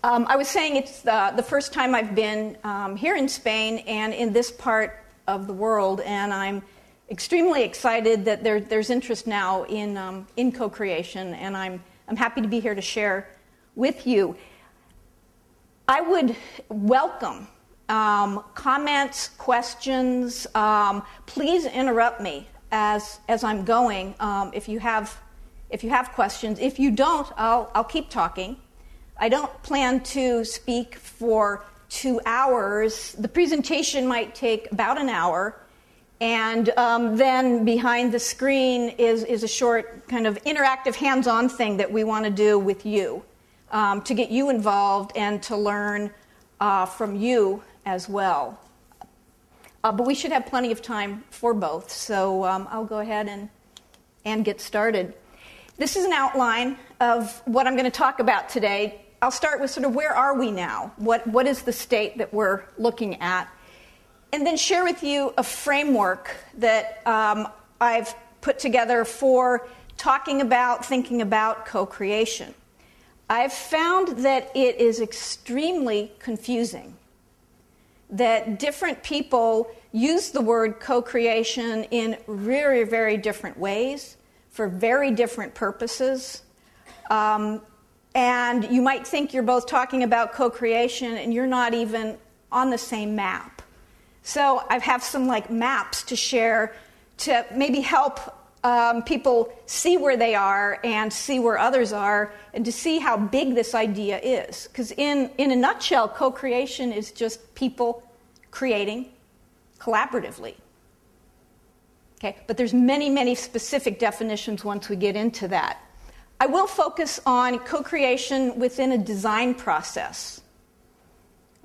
I was saying it's the first time I've been here in Spain and in this part of the world, and I'm extremely excited that there's interest now in co-creation, and I'm happy to be here to share with you. I would welcome comments, questions. Please interrupt me as I'm going. If you have questions, if you don't, I'll keep talking. I don't plan to speak for 2 hours. The presentation might take about an hour, and then behind the screen is a short kind of interactive hands-on thing that we want to do with you to get you involved and to learn from you as well. But we should have plenty of time for both, so I'll go ahead and get started. This is an outline of what I'm going to talk about today. I'll start with sort of where are we now? What is the state that we're looking at? And then share with you a framework that I've put together for talking about, thinking about co-creation. I've found that it is extremely confusing, that different people use the word co-creation in very, very different ways for very different purposes. And you might think you're both talking about co-creation and you're not even on the same map. So I have some maps to share to maybe help people see where they are and see where others are and to see how big this idea is. Because in a nutshell, co-creation is just people creating collaboratively. Okay, but there's many, many specific definitions once we get into that. I will focus on co-creation within a design process,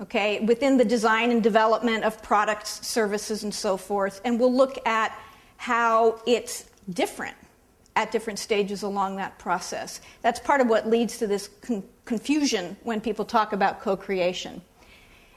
okay, within the design and development of products, services, and so forth, and we'll look at how it's different at different stages along that process. That's part of what leads to this confusion when people talk about co-creation.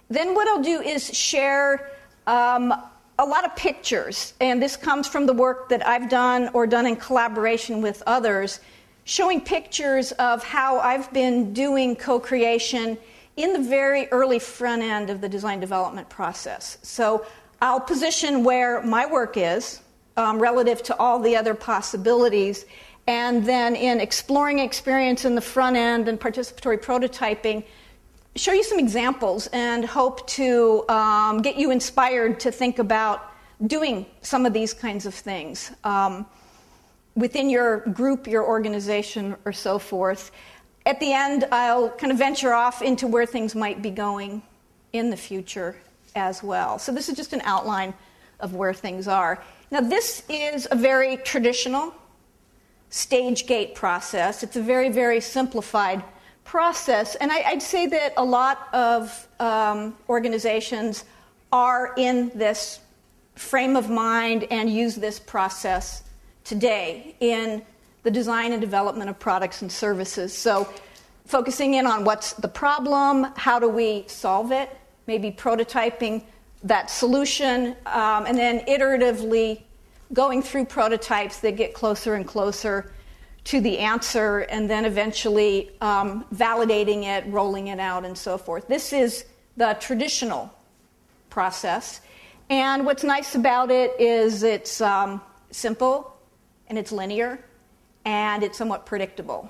Then what I'll do is share a lot of pictures, and this comes from the work that I've done or done in collaboration with others, showing pictures of how I've been doing co-creation in the very early front end of the design development process. So I'll position where my work is relative to all the other possibilities, and then in exploring experience in the front end and participatory prototyping, show you some examples and hope to get you inspired to think about doing some of these kinds of things within your group, your organization, or so forth. At the end, I'll kind of venture off into where things might be going in the future as well. So this is just an outline of where things are. Now, this is a very traditional stage gate process. It's a very, very simplified process, and I'd say that a lot of organizations are in this frame of mind and use this process today in the design and development of products and services. So focusing in on what's the problem, how do we solve it, maybe prototyping that solution, and then iteratively going through prototypes that get closer and closer to the answer, and then eventually validating it, rolling it out, and so forth. This is the traditional process. And what's nice about it is it's simple, and it's linear, and it's somewhat predictable.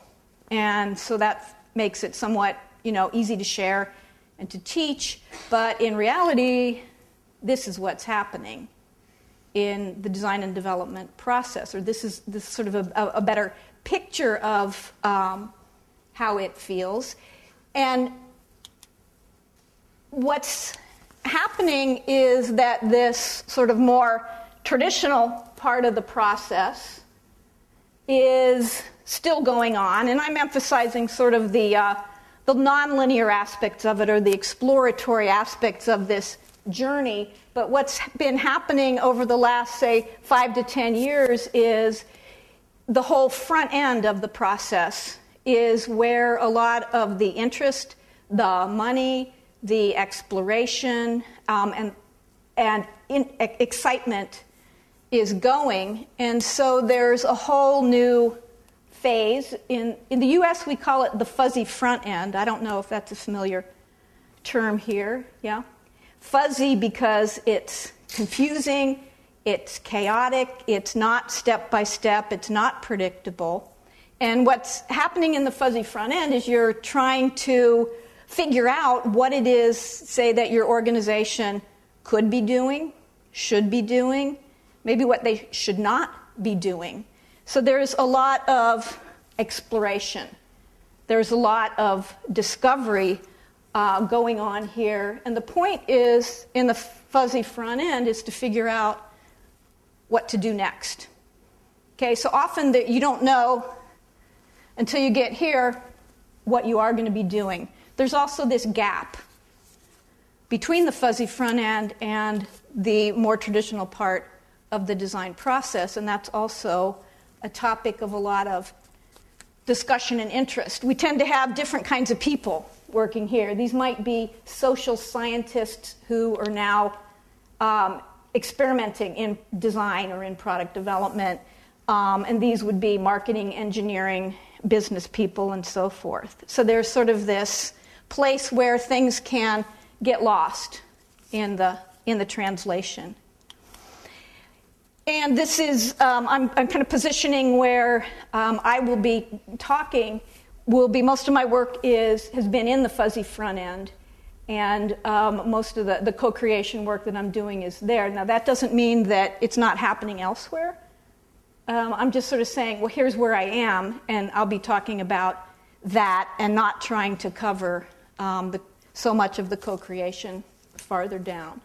And so that makes it somewhat, easy to share and to teach. But in reality, this is what's happening in the design and development process, or this is sort of a better picture of how it feels. And what's happening is that this sort of more traditional part of the process is still going on, and I'm emphasizing sort of the nonlinear aspects of it, or the exploratory aspects of this journey. But what's been happening over the last, say, 5 to 10 years is the whole front end of the process is where a lot of the interest, the money, the exploration, and excitement is going. And so there's a whole new phase. In the U.S., we call it the fuzzy front end. I don't know if that's a familiar term here. Yeah, fuzzy because it's confusing, it's chaotic, it's not step by step, it's not predictable. And what's happening in the fuzzy front end is you're trying to figure out what it is, say, that your organization could be doing, should be doing, maybe what they should not be doing. So there's a lot of exploration. There's a lot of discovery going on here. And the point is, in the fuzzy front end, is to figure out what to do next. Okay, so often that you don't know until you get here what you are going to be doing. There's also this gap between the fuzzy front end and the more traditional part of the design process, and that's also a topic of a lot of discussion and interest. We tend to have different kinds of people working here. These might be social scientists who are now experimenting in design or in product development, and these would be marketing, engineering, business people, and so forth. So there's sort of this place where things can get lost in the translation. And this is, I'm kind of positioning where I will be talking, most of my work has been in the fuzzy front end, and most of the co-creation work that I'm doing is there. Now, that doesn't mean that it's not happening elsewhere. I'm just sort of saying, well, here's where I am, and I'll be talking about that and not trying to cover so much of the co-creation farther down.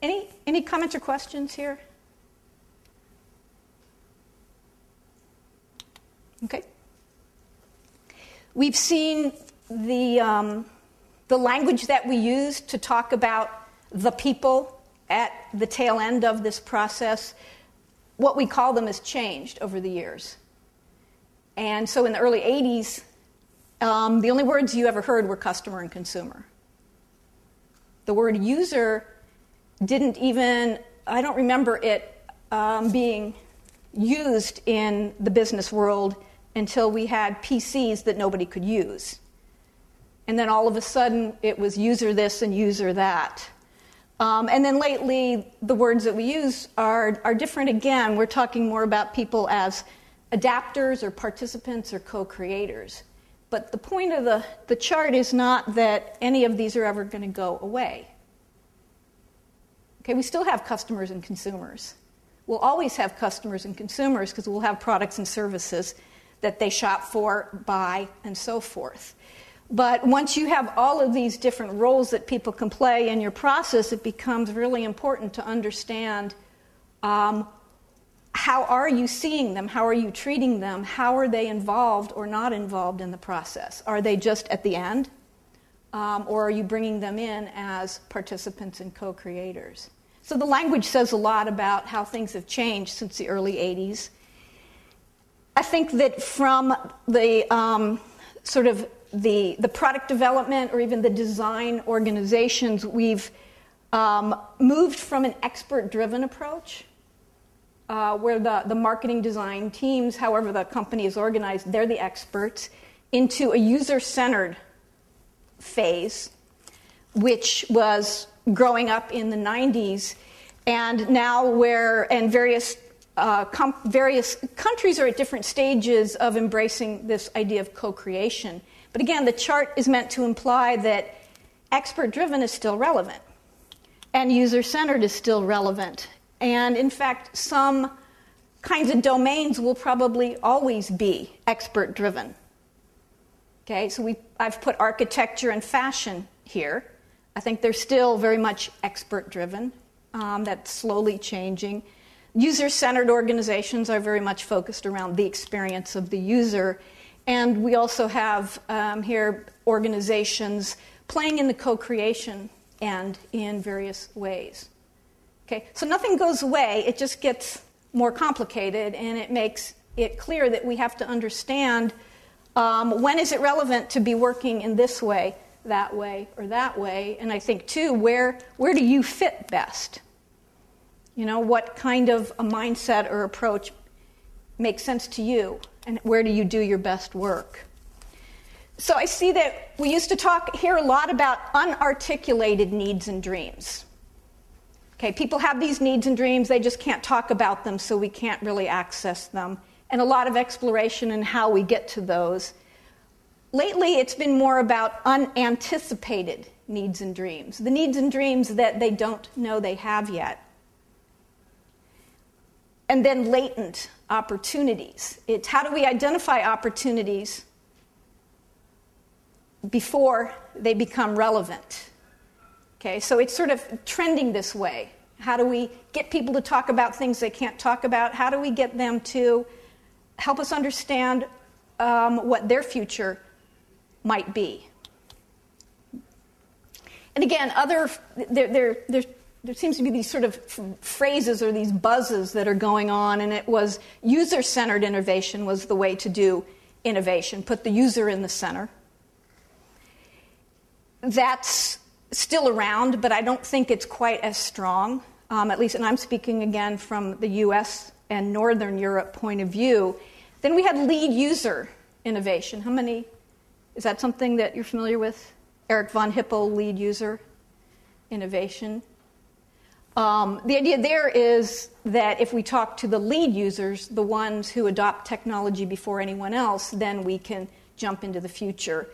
Any comments or questions here? Okay. We've seen the language that we use to talk about the people at the tail end of this process. What we call them has changed over the years. And so in the early 80s, the only words you ever heard were customer and consumer. The word user didn't even, I don't remember it being used in the business world until we had PCs that nobody could use. And then all of a sudden, it was user this and user that. And then lately, the words that we use are different again. We're talking more about people as adapters or participants or co-creators. But the point of the chart is not that any of these are ever going to go away. Okay, we still have customers and consumers. We'll always have customers and consumers because we'll have products and services that they shop for, buy, and so forth. But once you have all of these different roles that people can play in your process, it becomes really important to understand how are you seeing them, how are you treating them, how are they involved or not involved in the process? Are they just at the end, or are you bringing them in as participants and co-creators? So the language says a lot about how things have changed since the early 80s. I think that from the sort of the product development or even the design organizations, we've moved from an expert-driven approach where the marketing design teams, however the company is organized, they're the experts, into a user-centered phase, which was growing up in the 90s, and now various countries are at different stages of embracing this idea of co-creation. But again, the chart is meant to imply that expert-driven is still relevant, and user-centered is still relevant. And in fact, some kinds of domains will probably always be expert-driven. Okay, so I've put architecture and fashion here. I think they're still very much expert-driven. That's slowly changing. User-centered organizations are very much focused around the experience of the user. And we also have here organizations playing in the co-creation and in various ways. Okay, so nothing goes away. It just gets more complicated, and it makes it clear that we have to understand when is it relevant to be working in this way, that way, or that way. And I think, too, where do you fit best? You know, what kind of a mindset or approach makes sense to you and where do you do your best work? So I see that we used to hear a lot about unarticulated needs and dreams. Okay, people have these needs and dreams, they just can't talk about them, so we can't really access them. And a lot of exploration in how we get to those. Lately, it's been more about unanticipated needs and dreams, the needs and dreams that they don't know they have yet. And then latent opportunities. It's how do we identify opportunities before they become relevant? Okay, so it's sort of trending this way. How do we get people to talk about things they can't talk about? How do we get them to help us understand what their future might be? And again, there seems to be these sort of phrases or these buzzes that are going on, and it was user-centered innovation was the way to do innovation, put the user in the center. That's still around, but I don't think it's quite as strong, at least, and I'm speaking again from the US and Northern Europe point of view. Then we had lead user innovation. How many, is that something that you're familiar with? Eric von Hippel, lead user innovation. The idea there is that if we talk to the lead users, the ones who adopt technology before anyone else, then we can jump into the future.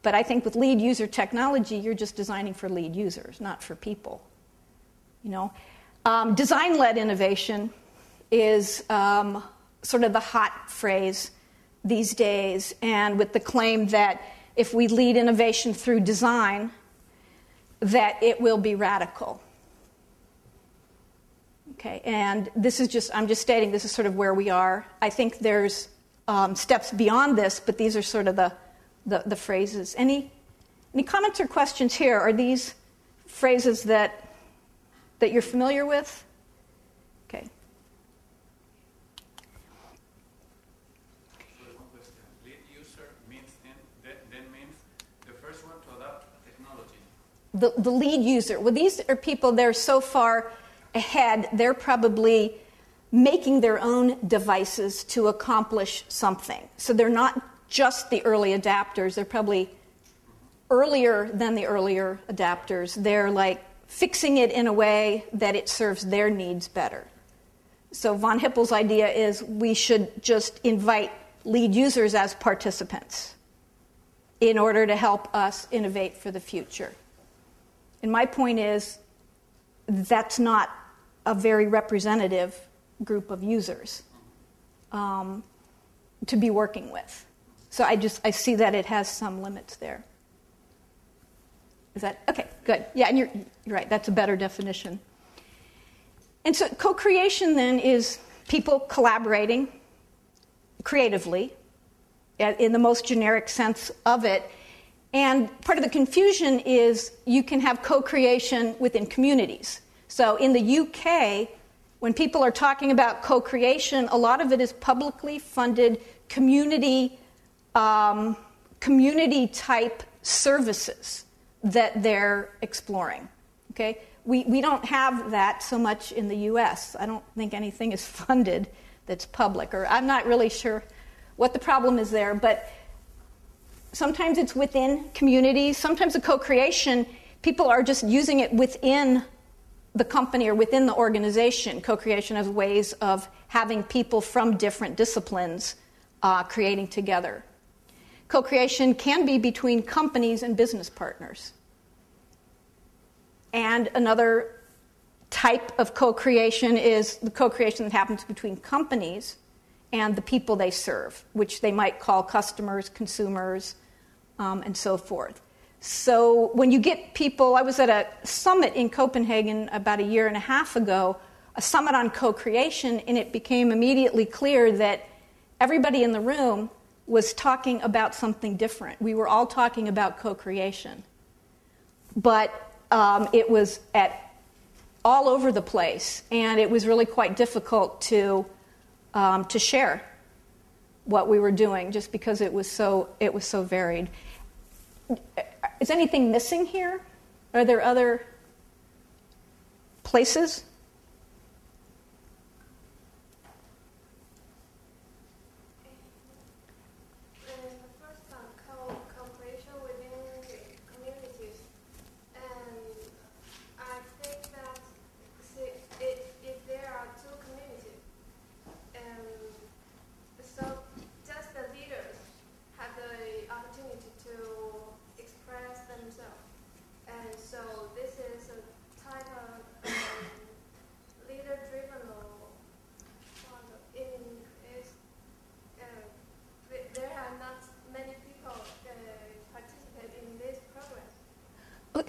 But I think with lead user technology, you're just designing for lead users, not for people. You know, design-led innovation is sort of the hot phrase these days, and with the claim that if we lead innovation through design, that it will be radical. Okay, and this is just, I'm just stating this is sort of where we are. I think there's steps beyond this, but these are sort of the phrases. Any comments or questions here? Are these phrases that you're familiar with? Okay. So one question. Lead user means then means the first one to adopt technology. The lead user. Well, these are people, they're so far ahead, they're probably making their own devices to accomplish something. So they're not just the early adapters. They're probably earlier than the earlier adapters. They're like fixing it in a way that it serves their needs better. So von Hippel's idea is we should just invite lead users as participants in order to help us innovate for the future. And my point is that's not a very representative group of users to be working with. So I see that it has some limits there. Is that okay? Good. Yeah, and you're right. That's a better definition. And so co-creation then is people collaborating creatively in the most generic sense of it. And part of the confusion is you can have co-creation within communities. So in the UK, when people are talking about co-creation, a lot of it is publicly funded community type services that they're exploring. Okay? We don't have that so much in the US. I don't think anything is funded that's public, or I'm not really sure what the problem is there, but sometimes it's within communities. Sometimes the co-creation, people are just using it within the company or within the organization. Co-creation as ways of having people from different disciplines creating together. Co-creation can be between companies and business partners. And another type of co-creation is the co-creation that happens between companies and the people they serve, which they might call customers, consumers, and so forth. So when you get people, I was at a summit in Copenhagen about a year and a half ago, a summit on co-creation, and it became immediately clear that everybody in the room was talking about something different. We were all talking about co-creation. But it was all over the place, and it was really quite difficult to share what we were doing, just because it was so varied. Is anything missing here? Are there other places?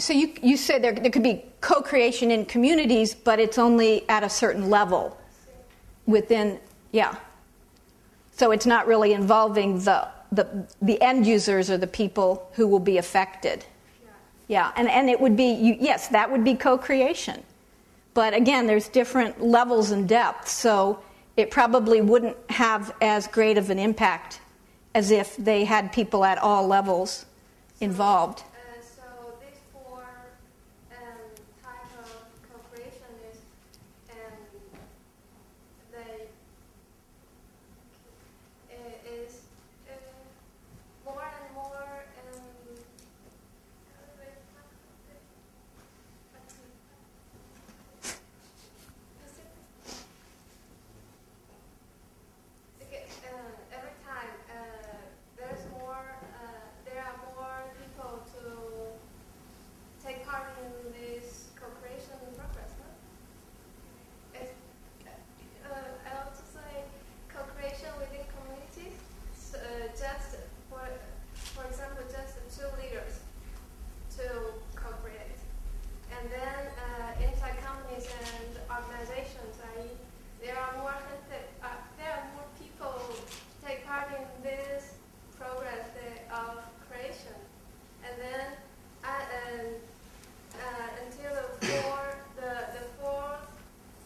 So you said there could be co-creation in communities, but it's only at a certain level within, yeah. So it's not really involving the end users or the people who will be affected. Yeah, and it would be, yes, that would be co-creation. But again, there's different levels and depths, so it probably wouldn't have as great of an impact as if they had people at all levels involved. So these four types of co-creation is more and more every time there are more people to take part in this co-creation progress. No? I also say co-creation within communities. Just for example, just two leaders to co-create, and then inside companies and organizations, there are more people take part in this progress of creation, and then until the fourth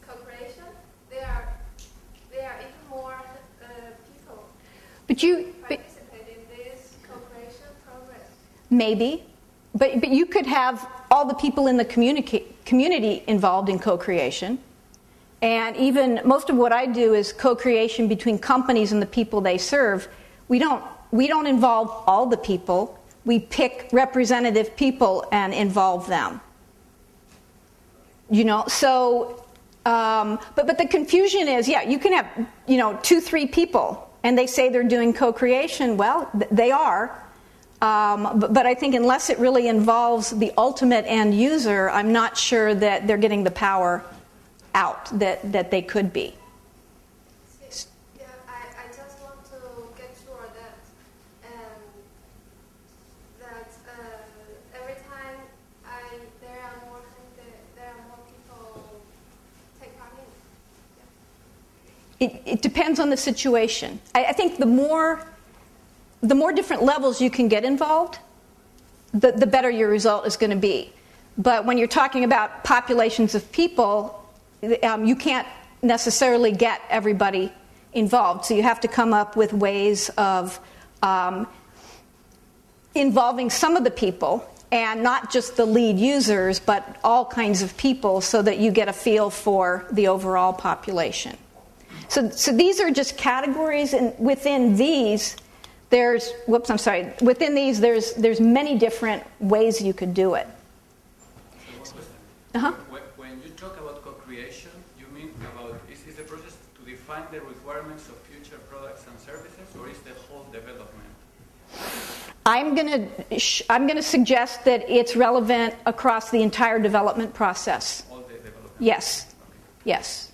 co-creation, there are even more people. But you participate in this co-creation progress. maybe, but you could have all the people in the community involved in co-creation. And even most of what I do is co-creation between companies and the people they serve. We don't involve all the people. We pick representative people and involve them. So but the confusion is, you can have 2-3 people and they say they're doing co-creation. Well, they are. But I think unless it really involves the ultimate end user, I'm not sure that they're getting the power out that they could be. Yeah, I just want to get sure that every time there are more people take part in. It depends on the situation. I think the more different levels you can get involved, the better your result is going to be. But when you're talking about populations of people, you can't necessarily get everybody involved. So you have to come up with ways of involving some of the people, and not just the lead users, but all kinds of people, so that you get a feel for the overall population. So these are just categories, and within these, there's many different ways you could do it. Uh-huh. When you talk about co-creation, you mean about is the process to define the requirements of future products and services, or is the whole development? I'm going to suggest that it's relevant across the entire development process. All the development. Yes. Okay. Yes.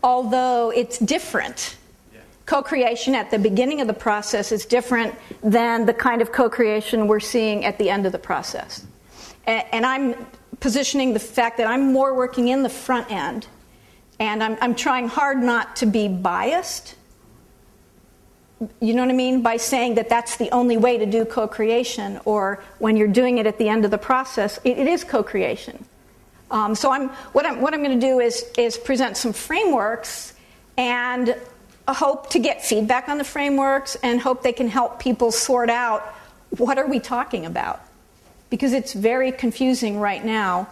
Although it's different. Yeah. Co-creation at the beginning of the process is different than the kind of co-creation we're seeing at the end of the process. And I'm positioning the fact that I'm more working in the front end, and I'm trying hard not to be biased. You know what I mean? By saying that that's the only way to do co-creation, or when you're doing it at the end of the process, it is co-creation. So what I'm going to do is present some frameworks and hope to get feedback on the frameworks, and hope they can help people sort out what are we talking about. Because it's very confusing right now.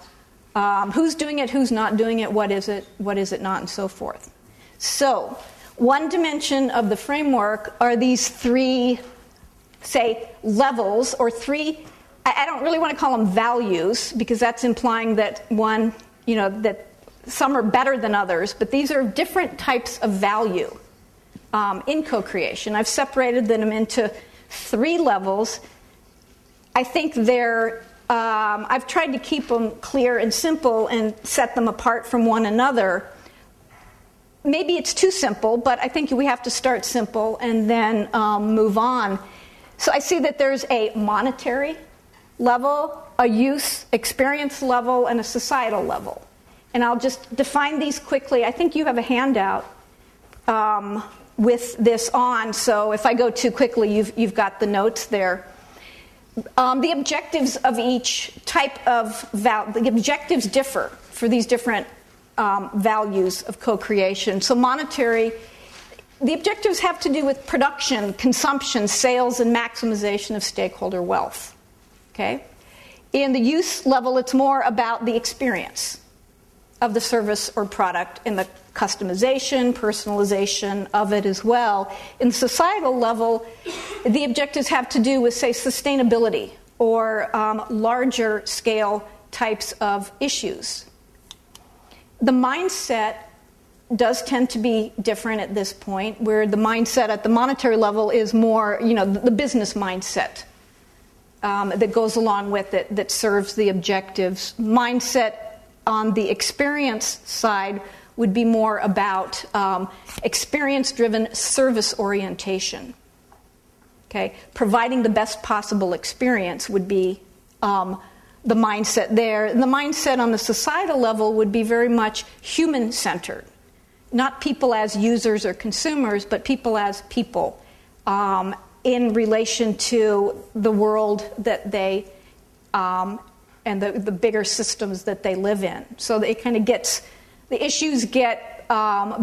Who's doing it, who's not doing it, what is it not, and so forth. So, one dimension of the framework are these 3, say, levels, or 3, I don't really want to call them values, because that's implying that that some are better than others, but these are different types of value in co-creation. I've separated them into 3 levels. I think I've tried to keep them clear and simple and set them apart from one another. Maybe it's too simple, but I think we have to start simple and then move on. So I see that there's a monetary level, a use experience level, and a societal level. And I'll just define these quickly. I think you have a handout with this on, so if I go too quickly, you've got the notes there. The objectives of each type of the objectives differ for these different values of co-creation. So monetary, the objectives have to do with production, consumption, sales, and maximization of stakeholder wealth. Okay? In the use level, it's more about the experience of the service or product and the customization, personalization of it as well. In the societal level, the objectives have to do with, say, sustainability or larger scale types of issues. The mindset does tend to be different at this point, where the mindset at the monetary level is more, the business mindset that goes along with it, that serves the objectives. Mindset on the experience side would be more about experience-driven service orientation. Okay, providing the best possible experience would be the mindset there. And the mindset on the societal level would be very much human-centered. Not people as users or consumers, but people as people in relation to the world that they and the bigger systems that they live in. So it kind of the issues get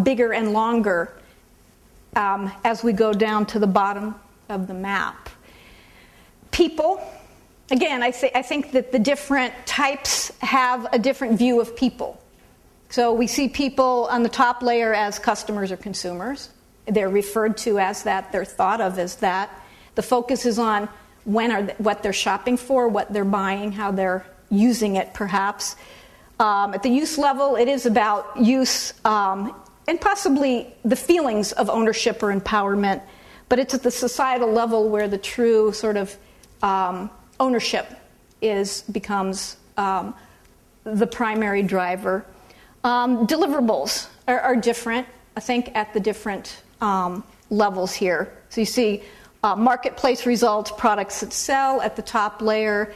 bigger and longer as we go down to the bottom of the map. People, again, I think that the different types have a different view of people. So we see people on the top layer as customers or consumers. They're referred to as that. They're thought of as that. The focus is on what they're shopping for, what they're buying, how they're using it, perhaps. At the use level, it is about use and possibly the feelings of ownership or empowerment. But it's at the societal level where the true sort of ownership becomes the primary driver. Deliverables are different, I think, at the different levels here. So you see marketplace results, products that sell at the top layer,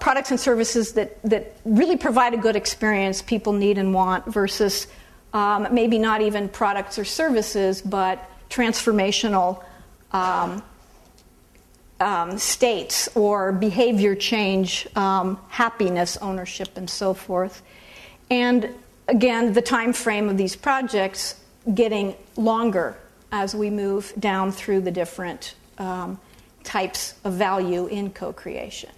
products and services that really provide a good experience people need and want versus maybe not even products or services, but transformational states or behavior change, happiness, ownership, and so forth. And again, the time frame of these projects getting longer as we move down through the different types of value in co-creation.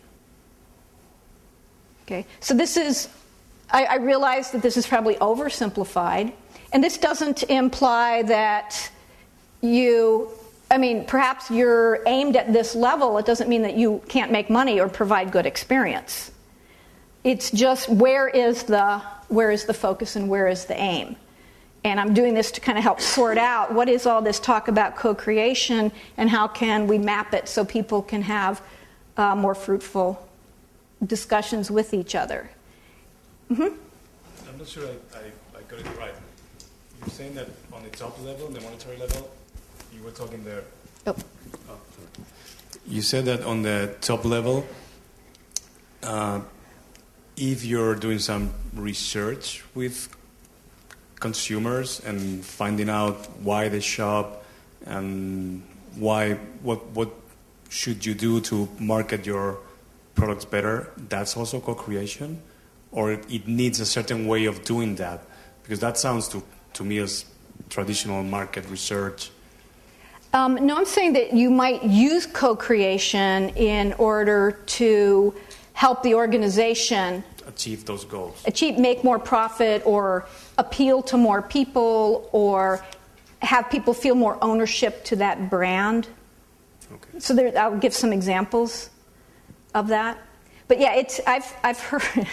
Okay, so this is, I realize that this is probably oversimplified, and this doesn't imply that perhaps you're aimed at this level. It doesn't mean that you can't make money or provide good experience. It's just where is the focus and where is the aim? And I'm doing this to kind of help sort out what is all this talk about co-creation and how can we map it so people can have more fruitful discussions with each other. Mm-hmm. I'm not sure I got it right. You're saying that on the top level, the monetary level, you were talking there. Oh. You said that on the top level, if you're doing some research with consumers and finding out why they shop and what should you do to market your products better, that's also co-creation? Or it needs a certain way of doing that? Because that sounds to me as traditional market research. No, I'm saying that you might use co-creation in order to help the organization achieve those goals. Make more profit or appeal to more people or have people feel more ownership to that brand. Okay. So I'll give some examples of that. But yeah, I've heard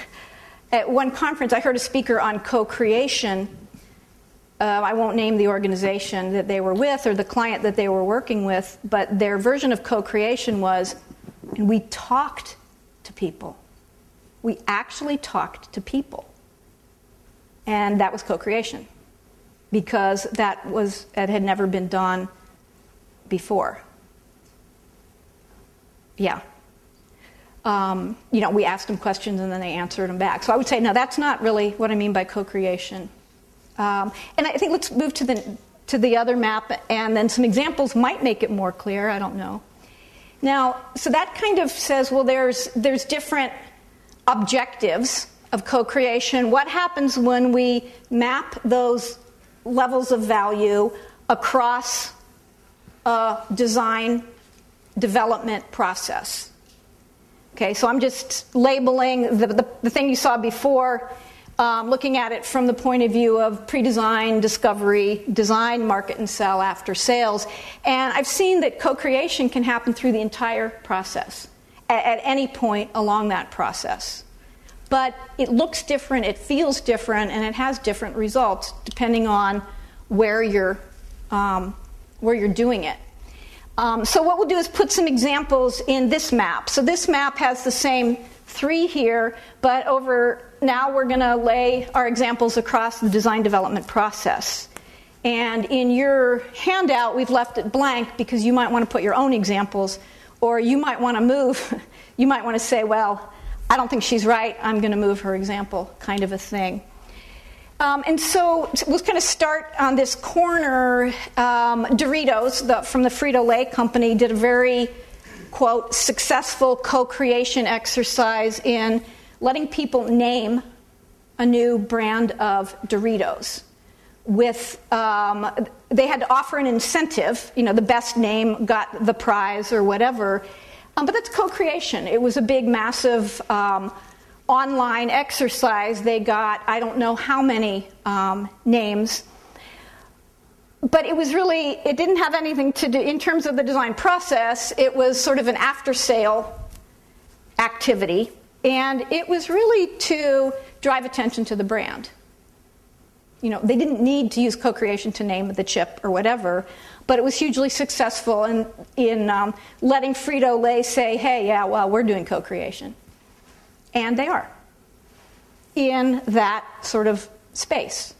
at one conference I heard a speaker on co-creation. I won't name the organization that they were with or the client that they were working with, but their version of co-creation was, and we talked to people. We actually talked to people. And that was co-creation because that had never been done before. Yeah. we asked them questions and then they answered them back. So I would say, no, that's not really what I mean by co-creation. And I think let's move to the other map, and then some examples might make it more clear. I don't know. Now, so that kind of says, well, there's different objectives of co-creation. What happens when we map those levels of value across a design development process? Okay, so I'm just labeling the thing you saw before, looking at it from the point of view of pre-design, discovery, design, market, and sell after sales. And I've seen that co-creation can happen through the entire process, at any point along that process. But it looks different, it feels different, and it has different results depending on where you're doing it. So what we'll do is put some examples in this map. So this map has the same 3 here, but now we're going to lay our examples across the design development process. And in your handout, we've left it blank because you might want to put your own examples, or you might want to move. You might want to say, well, I don't think she's right, I'm going to move her example, kind of a thing. And so we'll kind of start on this corner. Doritos, from the Frito-Lay company, did a very, quote, successful co-creation exercise in letting people name a new brand of Doritos. They had to offer an incentive, the best name got the prize or whatever. But that's co-creation. It was a big, massive online exercise. They got, I don't know how many names. But it didn't have anything to do, in terms of the design process, it was sort of an after-sale activity. And it was really to drive attention to the brand. They didn't need to use co-creation to name the chip or whatever, but it was hugely successful in letting Frito-Lay say, hey, yeah, well, we're doing co-creation. And they are in that sort of space.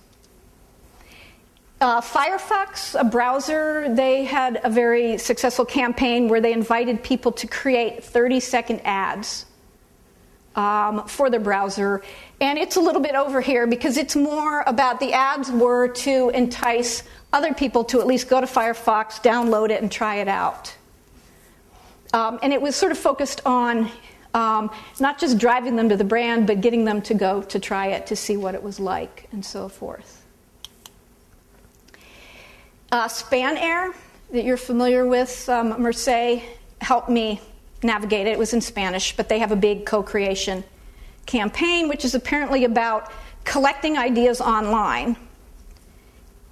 Firefox, a browser, they had a very successful campaign where they invited people to create 30-second ads for the browser. And it's a little bit over here because it's more about the ads were to entice other people to at least go to Firefox, download it, and try it out. And it was sort of focused on not just driving them to the brand, but getting them to go to try it to see what it was like and so forth. Spanair, that you're familiar with, Mercedes helped me navigate it. It was in Spanish, but they have a big co-creation campaign, which is apparently about collecting ideas online.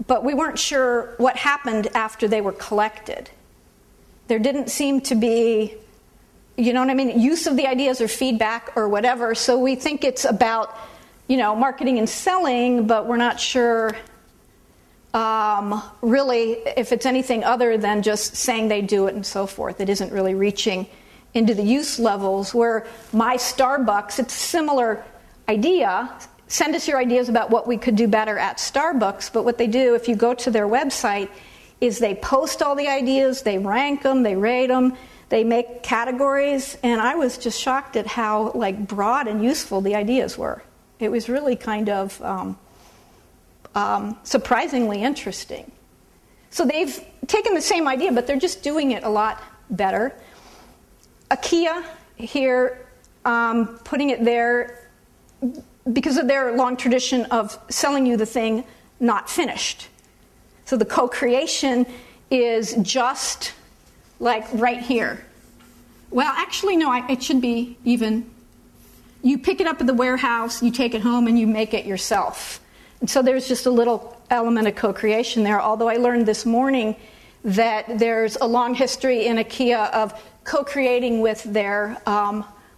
But we weren't sure what happened after they were collected. There didn't seem to be, use of the ideas or feedback or whatever. So we think it's about, marketing and selling, but we're not sure really if it's anything other than just saying they do it and so forth. It isn't really reaching into the use levels where my Starbucks, it's a similar idea. Send us your ideas about what we could do better at Starbucks. But what they do, if you go to their website, is they post all the ideas, they rank them, they rate them, they make categories. And I was just shocked at how broad and useful the ideas were. It was really kind of surprisingly interesting. So they've taken the same idea, but they're just doing it a lot better. Ikea here, putting it there because of their long tradition of selling you the thing not finished. So the co-creation is just right here. Well, actually, no, it should be even. You pick it up at the warehouse, you take it home, and you make it yourself. And so there's just a little element of co-creation there, although I learned this morning that there's a long history in IKEA of co-creating with their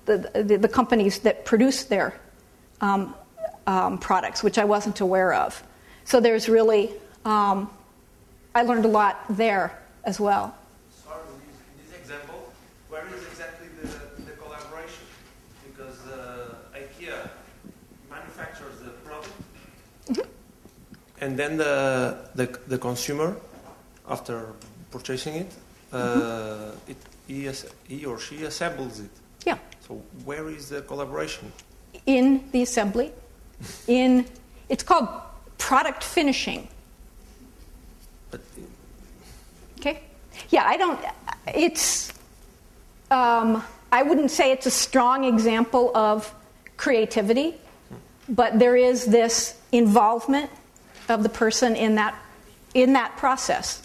the companies that produce their products, which I wasn't aware of. So there's really, I learned a lot there as well. Sorry, in this example, where is exactly the collaboration? Because IKEA manufactures the product, and then the consumer, after purchasing it, he or she assembles it. Yeah. So where is the collaboration? In the assembly. It's called product finishing. But Okay? Yeah, I wouldn't say it's a strong example of creativity, but there is this involvement of the person in that process.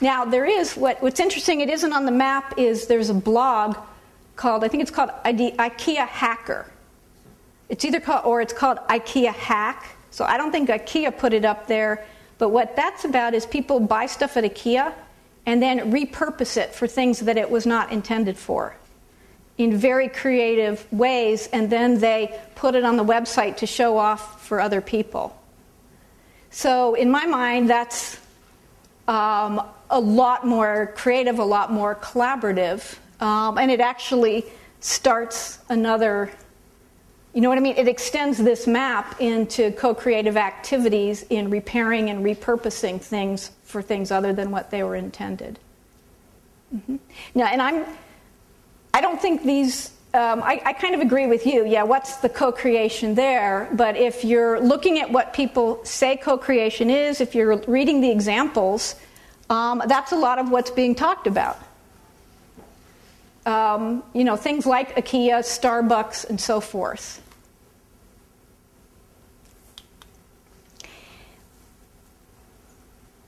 Now, there is, what's interesting, it isn't on the map, is there's a blog called, I think it's called Ikea Hacker. It's either called, or it's called Ikea Hack. So I don't think Ikea put it up there, but what that's about is people buy stuff at Ikea and then repurpose it for things that it was not intended for in very creative ways, and then they put it on the website to show off for other people. So in my mind, that's a lot more creative, a lot more collaborative, and it actually starts another, you know what I mean? It extends this map into co-creative activities in repairing and repurposing things for things other than what they were intended. Mm-hmm. Now, and I don't think these, I kind of agree with you. Yeah, what's the co-creation there? But if you're looking at what people say co-creation is, if you're reading the examples, that's a lot of what's being talked about. Things like IKEA, Starbucks, and so forth.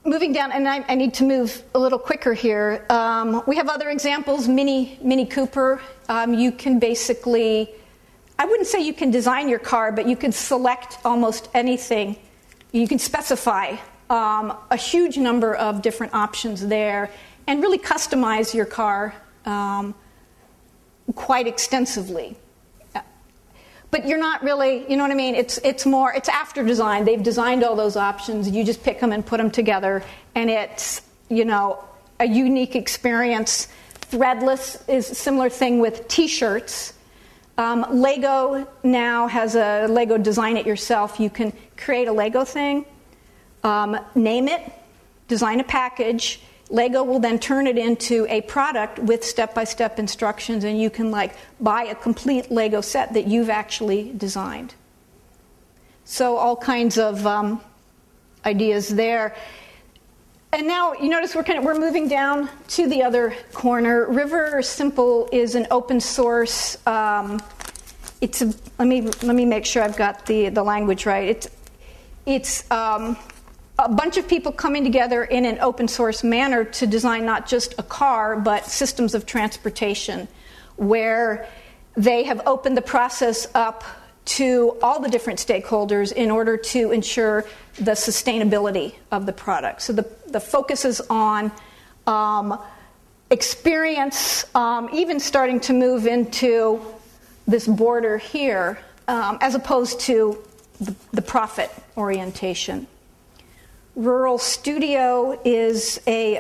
Moving down, and I need to move a little quicker here. We have other examples. Mini Cooper. You can basically, I wouldn't say you can design your car, but you can select almost anything. You can specify a huge number of different options there and really customize your car quite extensively. But you're not really, you know what I mean? It's after design. They've designed all those options. You just pick them and put them together, and it's, a unique experience. Threadless is a similar thing with T-shirts. Lego now has a Lego design it yourself. You can create a Lego thing, name it, design a package. Lego will then turn it into a product with step-by-step instructions, and you can buy a complete Lego set that you've actually designed. So all kinds of ideas there. And now you notice we're moving down to the other corner. River Simple is an open source. Let me make sure I've got the language right. It's a bunch of people coming together in an open source manner to design not just a car, but systems of transportation, where they have opened the process up to all the different stakeholders in order to ensure the sustainability of the product. So the focus is on experience, even starting to move into this border here, as opposed to the profit orientation. Rural Studio is a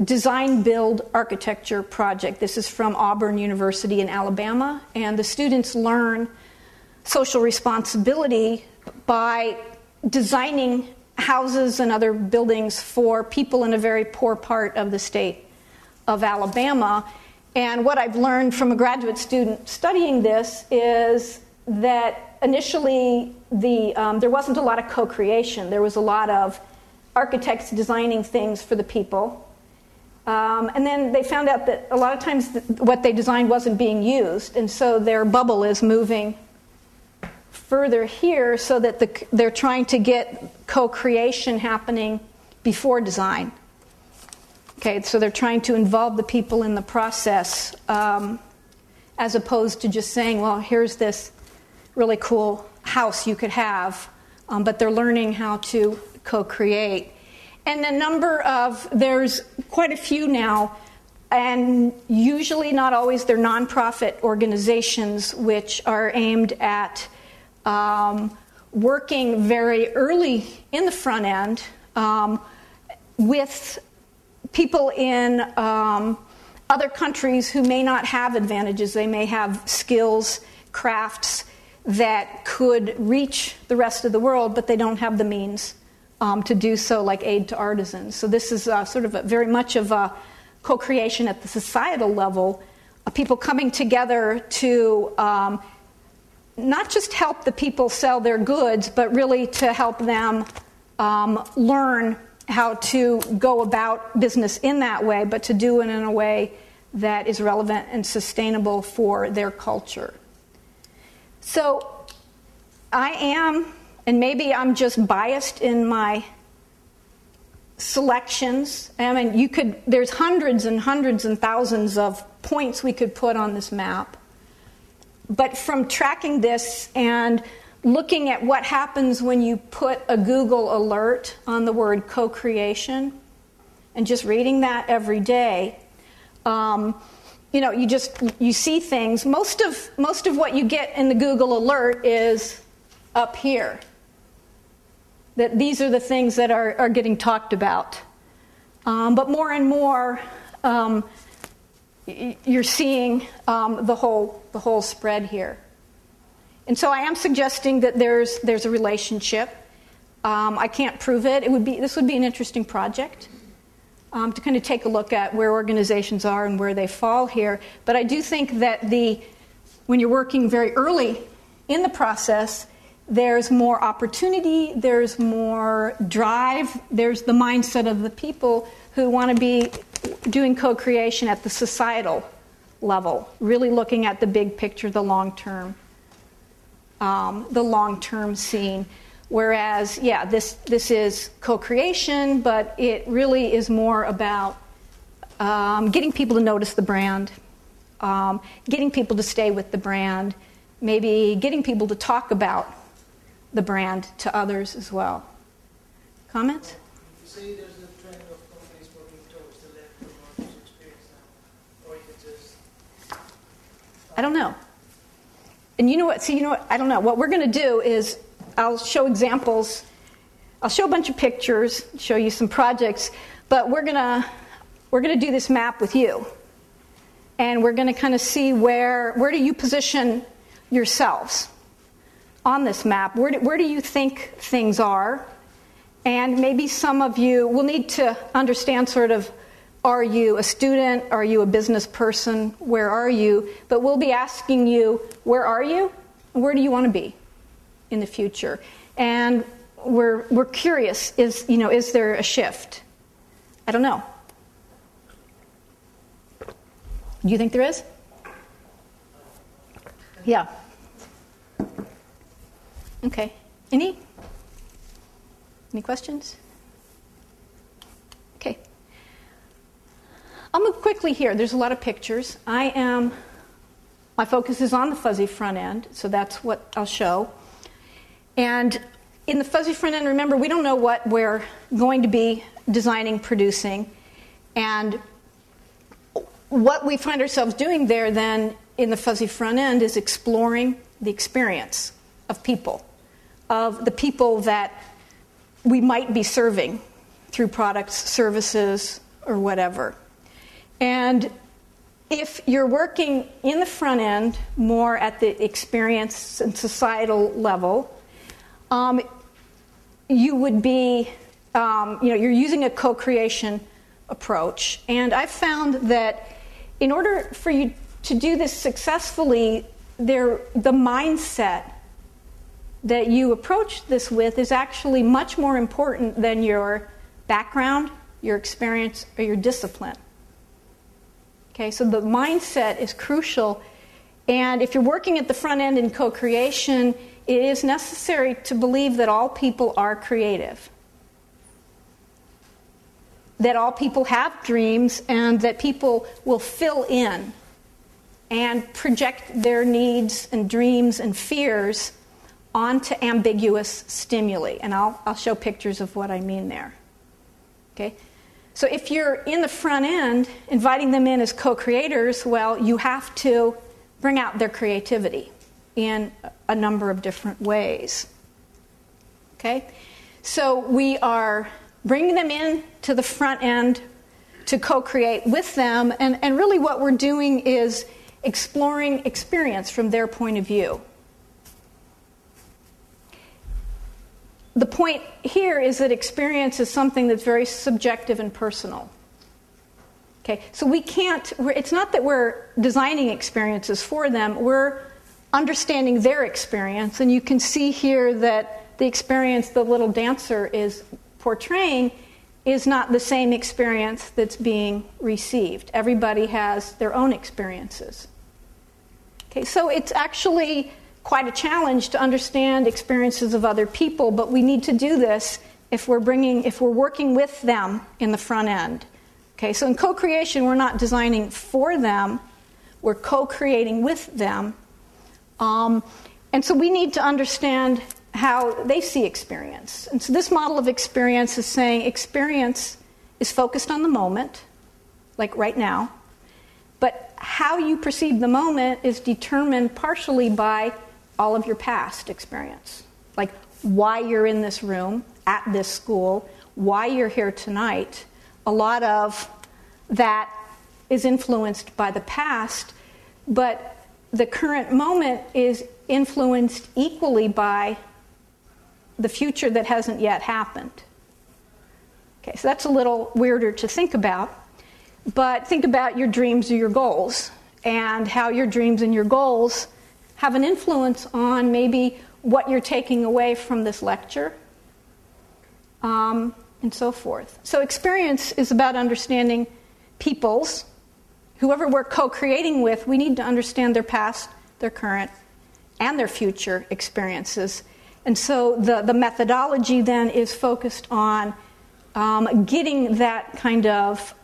design-build architecture project. This is from Auburn University in Alabama, and the students learn social responsibility by designing houses and other buildings for people in a very poor part of the state of Alabama. And what I've learned from a graduate student studying this is that initially there wasn't a lot of co-creation. There was a lot of architects designing things for the people. And then they found out that a lot of times what they designed wasn't being used, and so their bubble is moving further here so that they're trying to get co-creation happening before design. Okay, so they're trying to involve the people in the process as opposed to just saying, well, here's this really cool house you could have, but they're learning how to co-create. And there's quite a few now, and usually not always, they're nonprofit organizations which are aimed at working very early in the front end with people in other countries who may not have advantages. They may have skills, crafts that could reach the rest of the world, but they don't have the means to do so, like aid to artisans. So this is sort of very much of a co-creation at the societal level, people coming together to not just help the people sell their goods, but really to help them learn how to go about business in that way, but to do it in a way that is relevant and sustainable for their culture. So I am, and maybe I'm just biased in my selections. I mean, there's hundreds and hundreds and thousands of points we could put on this map. But from tracking this and looking at what happens when you put a Google alert on the word co-creation and just reading that every day, you see things. Most of what you get in the Google alert is up here. That these are the things that are getting talked about. But more and more, you're seeing the whole spread here. And so I am suggesting that there's a relationship. I can't prove it. This would be an interesting project to kind of take a look at where organizations are and where they fall here. But I do think that when you're working very early in the process, there's more opportunity, there's more drive, there's the mindset of the people who want to be doing co-creation at the societal level, really looking at the big picture, the long-term scene. Whereas, this is co-creation, but it really is more about getting people to notice the brand, getting people to stay with the brand, maybe getting people to talk about the brand to others as well. Comments? You say there's a trend of companies working towards the left of user experience now, or is it just... I don't know. And you know what? I don't know. What we're going to do is I'll show examples. I'll show a bunch of pictures, show you some projects, but we're going to do this map with you. And we're going to kind of see where do you position yourselves on this map? Where do you think things are? And maybe some of you will need to understand sort of, are you a student? Are you a business person? Where are you? But we'll be asking you, where are you? Where do you want to be in the future? And we're curious, is there a shift? I don't know. Do you think there is? Yeah. Okay. Any questions? Okay. I'll move quickly here. There's a lot of pictures. My focus is on the fuzzy front end, so that's what I'll show. And in the fuzzy front end, remember, we don't know what we're going to be designing, producing. And what we find ourselves doing there then in the fuzzy front end is exploring the experience of people, of the people that we might be serving through products, services, or whatever. And if you're working in the front end more at the experience and societal level, you would be, you're using a co-creation approach. And I've found that in order for you to do this successfully, the mindset that you approach this with is actually much more important than your background, your experience, or your discipline. Okay, so the mindset is crucial. And if you're working at the front end in co-creation, it is necessary to believe that all people are creative, that all people have dreams, and that people will fill in and project their needs and dreams and fears onto ambiguous stimuli. And I'll show pictures of what I mean there. Okay? So if you're in the front end, inviting them in as co-creators, well, you have to bring out their creativity in a number of different ways. Okay? So we are bringing them in to the front end to co-create with them, and really what we're doing is exploring experience from their point of view. The point here is that experience is something that's very subjective and personal. Okay, so it's not that we're designing experiences for them, we're understanding their experience. And you can see here that the experience the little dancer is portraying is not the same experience that's being received. Everybody has their own experiences. Okay, so it's actually quite a challenge to understand experiences of other people, but we need to do this if we're working with them in the front end. Okay, so in co-creation, we're not designing for them, we're co-creating with them. And so we need to understand how they see experience. And so this model of experience is saying experience is focused on the moment, like right now, but how you perceive the moment is determined partially by all of your past experience, like why you're in this room, at this school, why you're here tonight. A lot of that is influenced by the past, but the current moment is influenced equally by the future that hasn't yet happened. Okay, so that's a little weirder to think about, but think about your dreams or your goals and how your dreams and your goals have an influence on maybe what you're taking away from this lecture, and so forth. So experience is about understanding people's, whoever we're co-creating with, we need to understand their past, their current, and their future experiences. And so the methodology then is focused on getting that kind of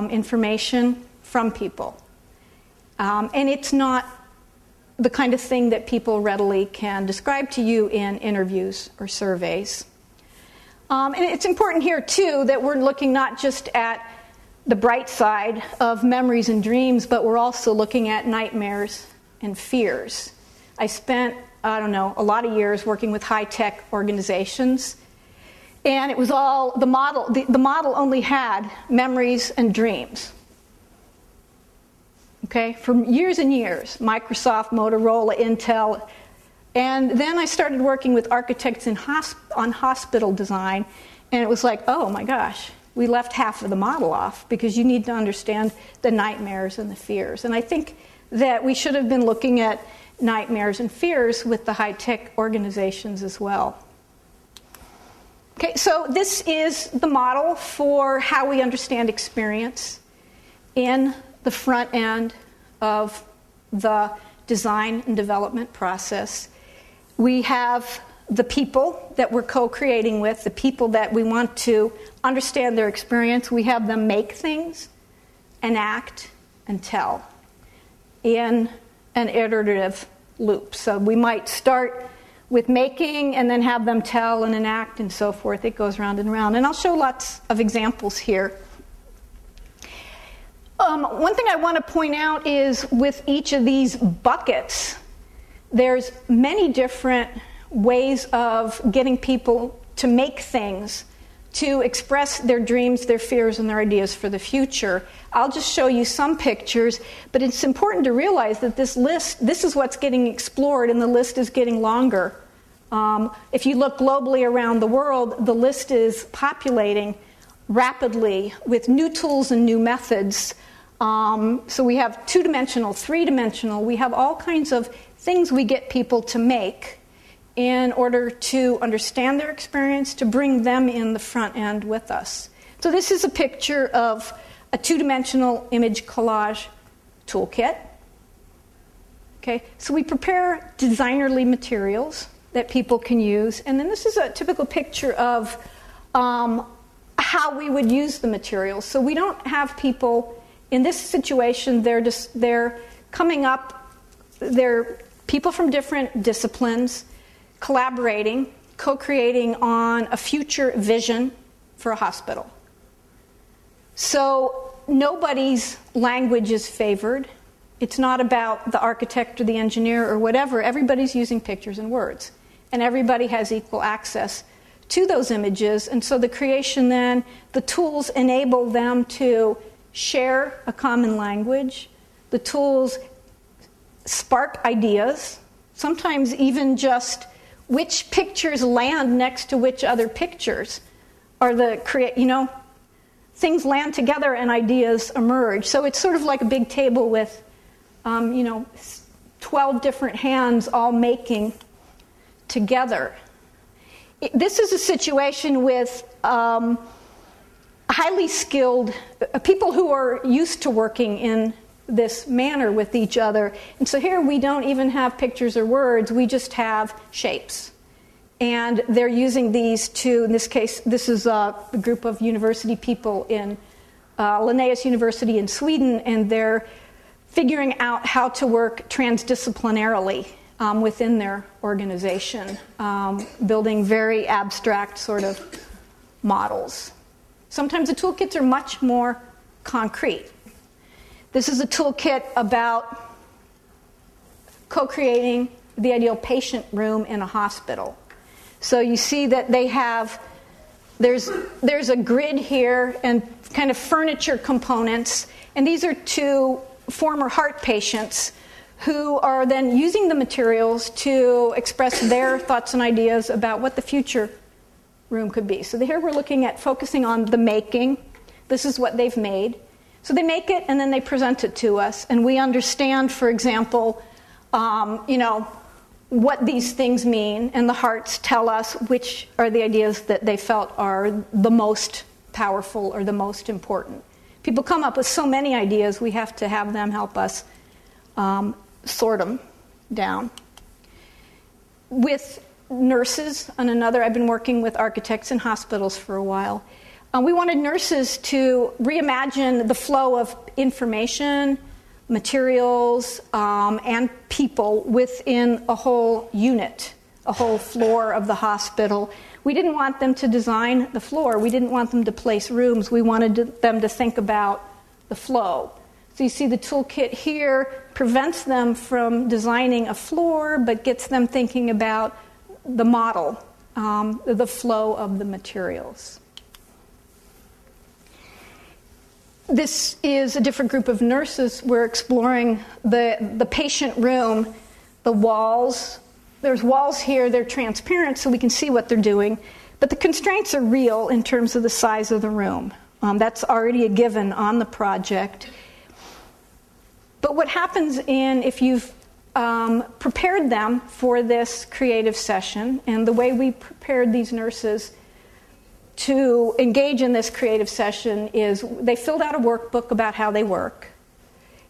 information from people. And it's not the kind of thing that people readily can describe to you in interviews or surveys. And it's important here, too, that we're looking not just at the bright side of memories and dreams, but we're also looking at nightmares and fears. I spent, a lot of years working with high-tech organizations, and it was all, the model only had memories and dreams. Okay, for years and years, Microsoft, Motorola, Intel, and then I started working with architects on hospital design, and it was like, oh my gosh, we left half of the model off because you need to understand the nightmares and the fears. And I think that we should have been looking at nightmares and fears with the high-tech organizations as well. Okay, so this is the model for how we understand experience in the front end of the design and development process. We have the people that we're co-creating with, the people that we want to understand their experience. We have them make things, enact, and tell in an iterative loop. So we might start with making and then have them tell and enact and so forth. It goes round and round. And I'll show lots of examples here. One thing I want to point out is with each of these buckets, there's many different ways of getting people to make things, to express their dreams, their fears, and their ideas for the future. I'll just show you some pictures, but it's important to realize that this list, this is what's getting explored, and the list is getting longer. If you look globally around the world, the list is populating rapidly with new tools and new methods. So we have two-dimensional, three-dimensional. We have all kinds of things we get people to make in order to understand their experience, to bring them in the front end with us. So this is a picture of a two-dimensional image collage toolkit. Okay, so we prepare designerly materials that people can use, and then this is a typical picture of how we would use the materials. So we don't have people in this situation. They're coming up. They're people from different disciplines, collaborating, co-creating on a future vision for a hospital. So nobody's language is favored. It's not about the architect or the engineer or whatever. Everybody's using pictures and words. And everybody has equal access to those images. And so the creation then, the tools enable them to share a common language. The tools spark ideas, sometimes even just which pictures land next to which other pictures are things land together and ideas emerge. So it's sort of like a big table with, 12 different hands all making together. This is a situation with highly skilled people who are used to working in this manner with each other. And so here we don't even have pictures or words, we just have shapes. And they're using these to, in this case, this is a group of university people in Linnaeus University in Sweden, and they're figuring out how to work transdisciplinarily within their organization, building very abstract sort of models. Sometimes the toolkits are much more concrete. This is a toolkit about co-creating the ideal patient room in a hospital. So you see that they have, there's a grid here and kind of furniture components, and these are two former heart patients who are then using the materials to express their thoughts and ideas about what the future room could be. So here we're looking at focusing on the making. This is what they've made. So they make it and then they present it to us, and we understand, for example, what these things mean, and the hearts tell us which are the ideas that they felt are the most powerful or the most important. People come up with so many ideas, we have to have them help us sort them down. With nurses on another, I've been working with architects in hospitals for a while. We wanted nurses to reimagine the flow of information, materials, and people within a whole unit, a whole floor of the hospital. We didn't want them to design the floor. We didn't want them to place rooms. We wanted them to think about the flow. So you see the toolkit here prevents them from designing a floor, but gets them thinking about the model, the flow of the materials. This is a different group of nurses. We're exploring the patient room, the walls. There's walls here, they're transparent so we can see what they're doing, but the constraints are real in terms of the size of the room. That's already a given on the project. But what happens if you've prepared them for this creative session, and the way we prepared these nurses to engage in this creative session is they filled out a workbook about how they work,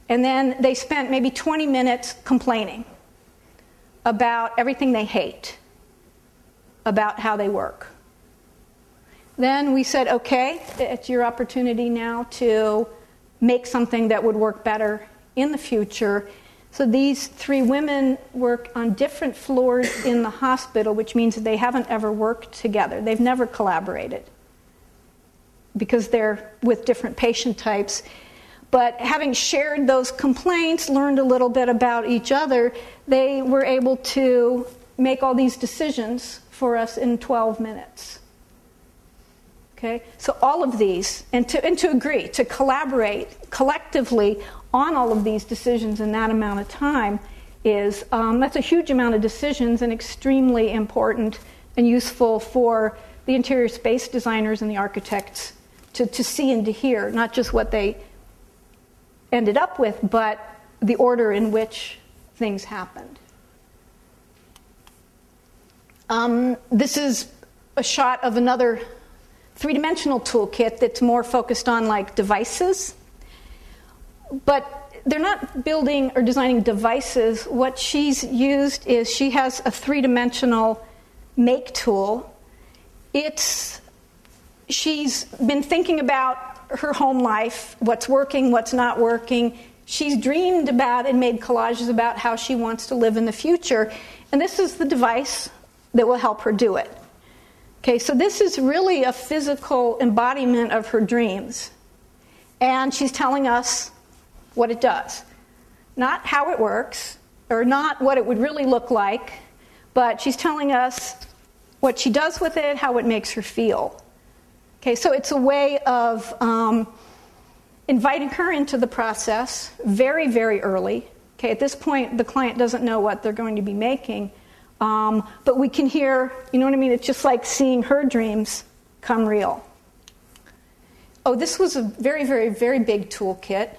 and then they spent maybe 20 minutes complaining about everything they hate about how they work. Then we said, okay, it's your opportunity now to make something that would work better in the future. So these three women work on different floors in the hospital, which means that they haven't ever worked together. They've never collaborated because they're with different patient types. But having shared those complaints, learned a little bit about each other, they were able to make all these decisions for us in 12 minutes. Okay? So all of these, and to agree, to collaborate collectively on all of these decisions in that amount of time is, that's a huge amount of decisions and extremely important and useful for the interior space designers and the architects to see and to hear, not just what they ended up with, but the order in which things happened. This is a shot of another three-dimensional toolkit that's more focused on like devices. But they're not building or designing devices. What she's used is she has a three-dimensional make tool. She's been thinking about her home life, what's working, what's not working. She's dreamed about and made collages about how she wants to live in the future. And this is the device that will help her do it. Okay, so this is really a physical embodiment of her dreams. And she's telling us what it does. Not how it works, or not what it would really look like, but she's telling us what she does with it, how it makes her feel. Okay, so it's a way of inviting her into the process very, very early. Okay, at this point, the client doesn't know what they're going to be making, but we can hear, you know what I mean? It's just like seeing her dreams come real. this was a very, very, very big toolkit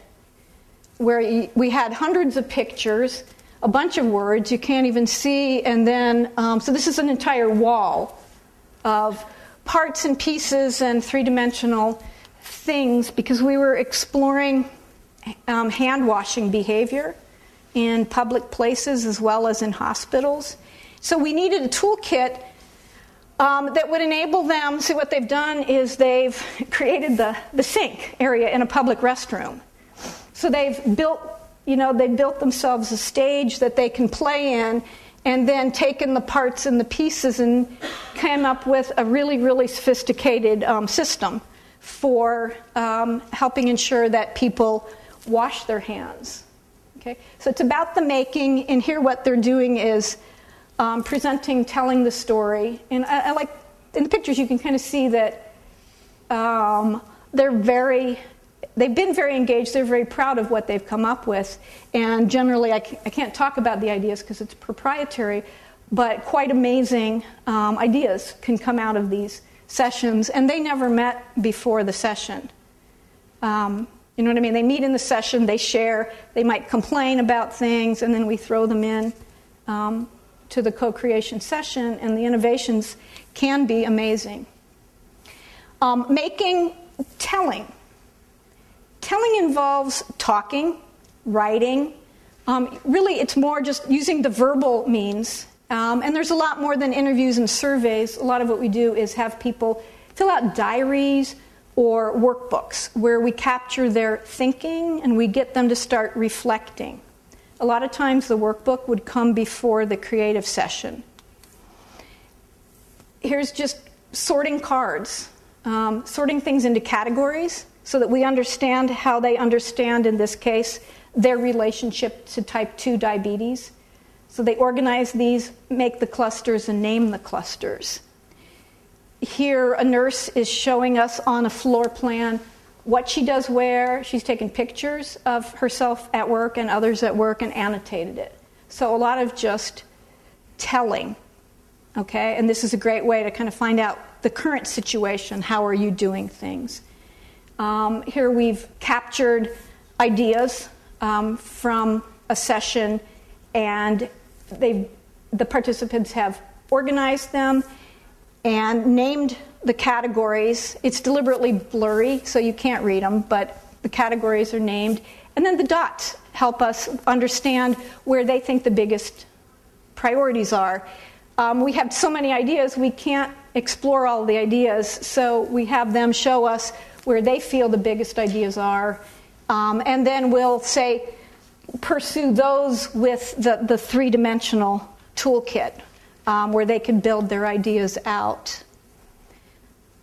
where we had hundreds of pictures, a bunch of words you can't even see, and then, so this is an entire wall of parts and pieces and three-dimensional things because we were exploring hand-washing behavior in public places as well as in hospitals. So we needed a toolkit that would enable them. See, what they've done is they've created the sink area in a public restroom. So they've built themselves a stage that they can play in, and then taken the parts and the pieces and came up with a really, really sophisticated system for helping ensure that people wash their hands. Okay, so it's about the making, and here what they're doing is presenting, telling the story. And I like, in the pictures you can kind of see that they've been very engaged, they're very proud of what they've come up with. And generally, I can't talk about the ideas because it's proprietary, but quite amazing ideas can come out of these sessions. And they never met before the session. You know what I mean? They meet in the session, they share, they might complain about things, and then we throw them in to the co-creation session, and the innovations can be amazing. Telling. Telling involves talking, writing. Really, it's more just using the verbal means. And there's a lot more than interviews and surveys. A lot of what we do is have people fill out diaries or workbooks where we capture their thinking and we get them to start reflecting. A lot of times the workbook would come before the creative session. Here's just sorting cards, sorting things into categories so that we understand how they understand, in this case, their relationship to type 2 diabetes. So they organize these, make the clusters, and name the clusters. Here, a nurse is showing us on a floor plan what she does where. She's taken pictures of herself at work and others at work and annotated it. So a lot of just telling, okay? And this is a great way to kind of find out the current situation. How are you doing things? Here we've captured ideas from a session, and the participants have organized them and named the categories. It's deliberately blurry, so you can't read them, but the categories are named. And then the dots help us understand where they think the biggest priorities are. We have so many ideas, we can't explore all the ideas, so we have them show us where they feel the biggest ideas are. And then we'll say, pursue those with the three-dimensional toolkit, where they can build their ideas out.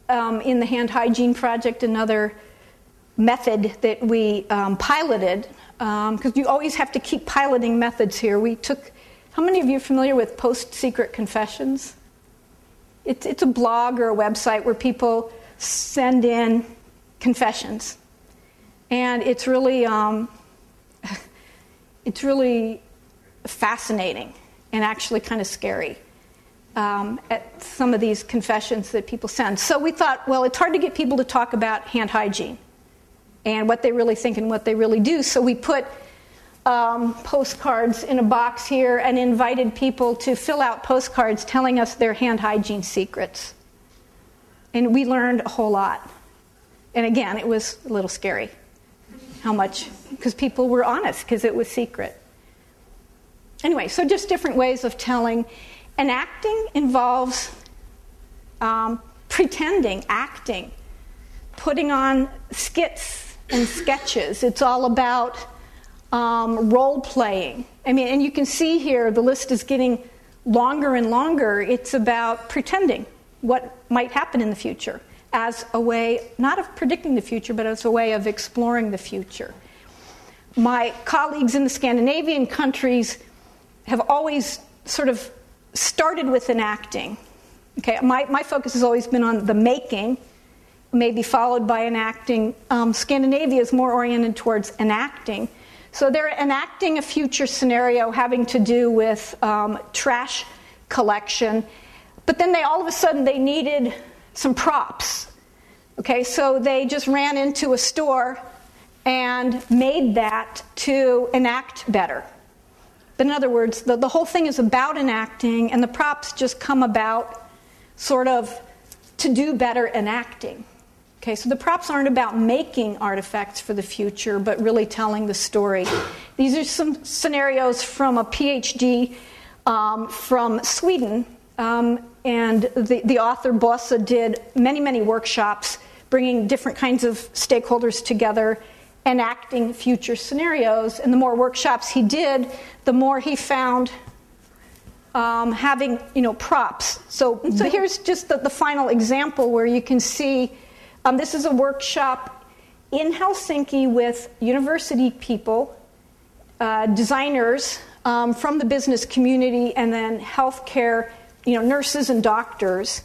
In the hand hygiene project, another method that we piloted, because you always have to keep piloting methods here. We took, how many of you are familiar with Post-Secret Confessions? It's a blog or a website where people send in confessions. And it's really fascinating and actually kind of scary at some of these confessions that people send. So we thought, well, it's hard to get people to talk about hand hygiene and what they really think and what they really do. So we put postcards in a box here and invited people to fill out postcards telling us their hand hygiene secrets. And we learned a whole lot. And again, it was a little scary. How much? Because people were honest, because it was secret. Anyway, so just different ways of telling. And acting involves pretending, acting, putting on skits and sketches. It's all about role-playing. I mean, and you can see here the list is getting longer and longer. It's about pretending what might happen in the future as a way, not of predicting the future, but as a way of exploring the future. My colleagues in the Scandinavian countries have always sort of started with enacting. Okay, my focus has always been on the making, maybe followed by enacting. Scandinavia is more oriented towards enacting. So they're enacting a future scenario having to do with trash collection, but then all of a sudden they needed some props. Okay, so they just ran into a store and made that to enact better. But in other words, the whole thing is about enacting, and the props just come about sort of to do better enacting. Okay, so the props aren't about making artifacts for the future, but really telling the story. These are some scenarios from a PhD from Sweden, and the author Bosse did many, many workshops bringing different kinds of stakeholders together, enacting future scenarios. And the more workshops he did, the more he found having, props. So here's just the final example where you can see this is a workshop in Helsinki with university people, designers from the business community, and then healthcare, nurses and doctors.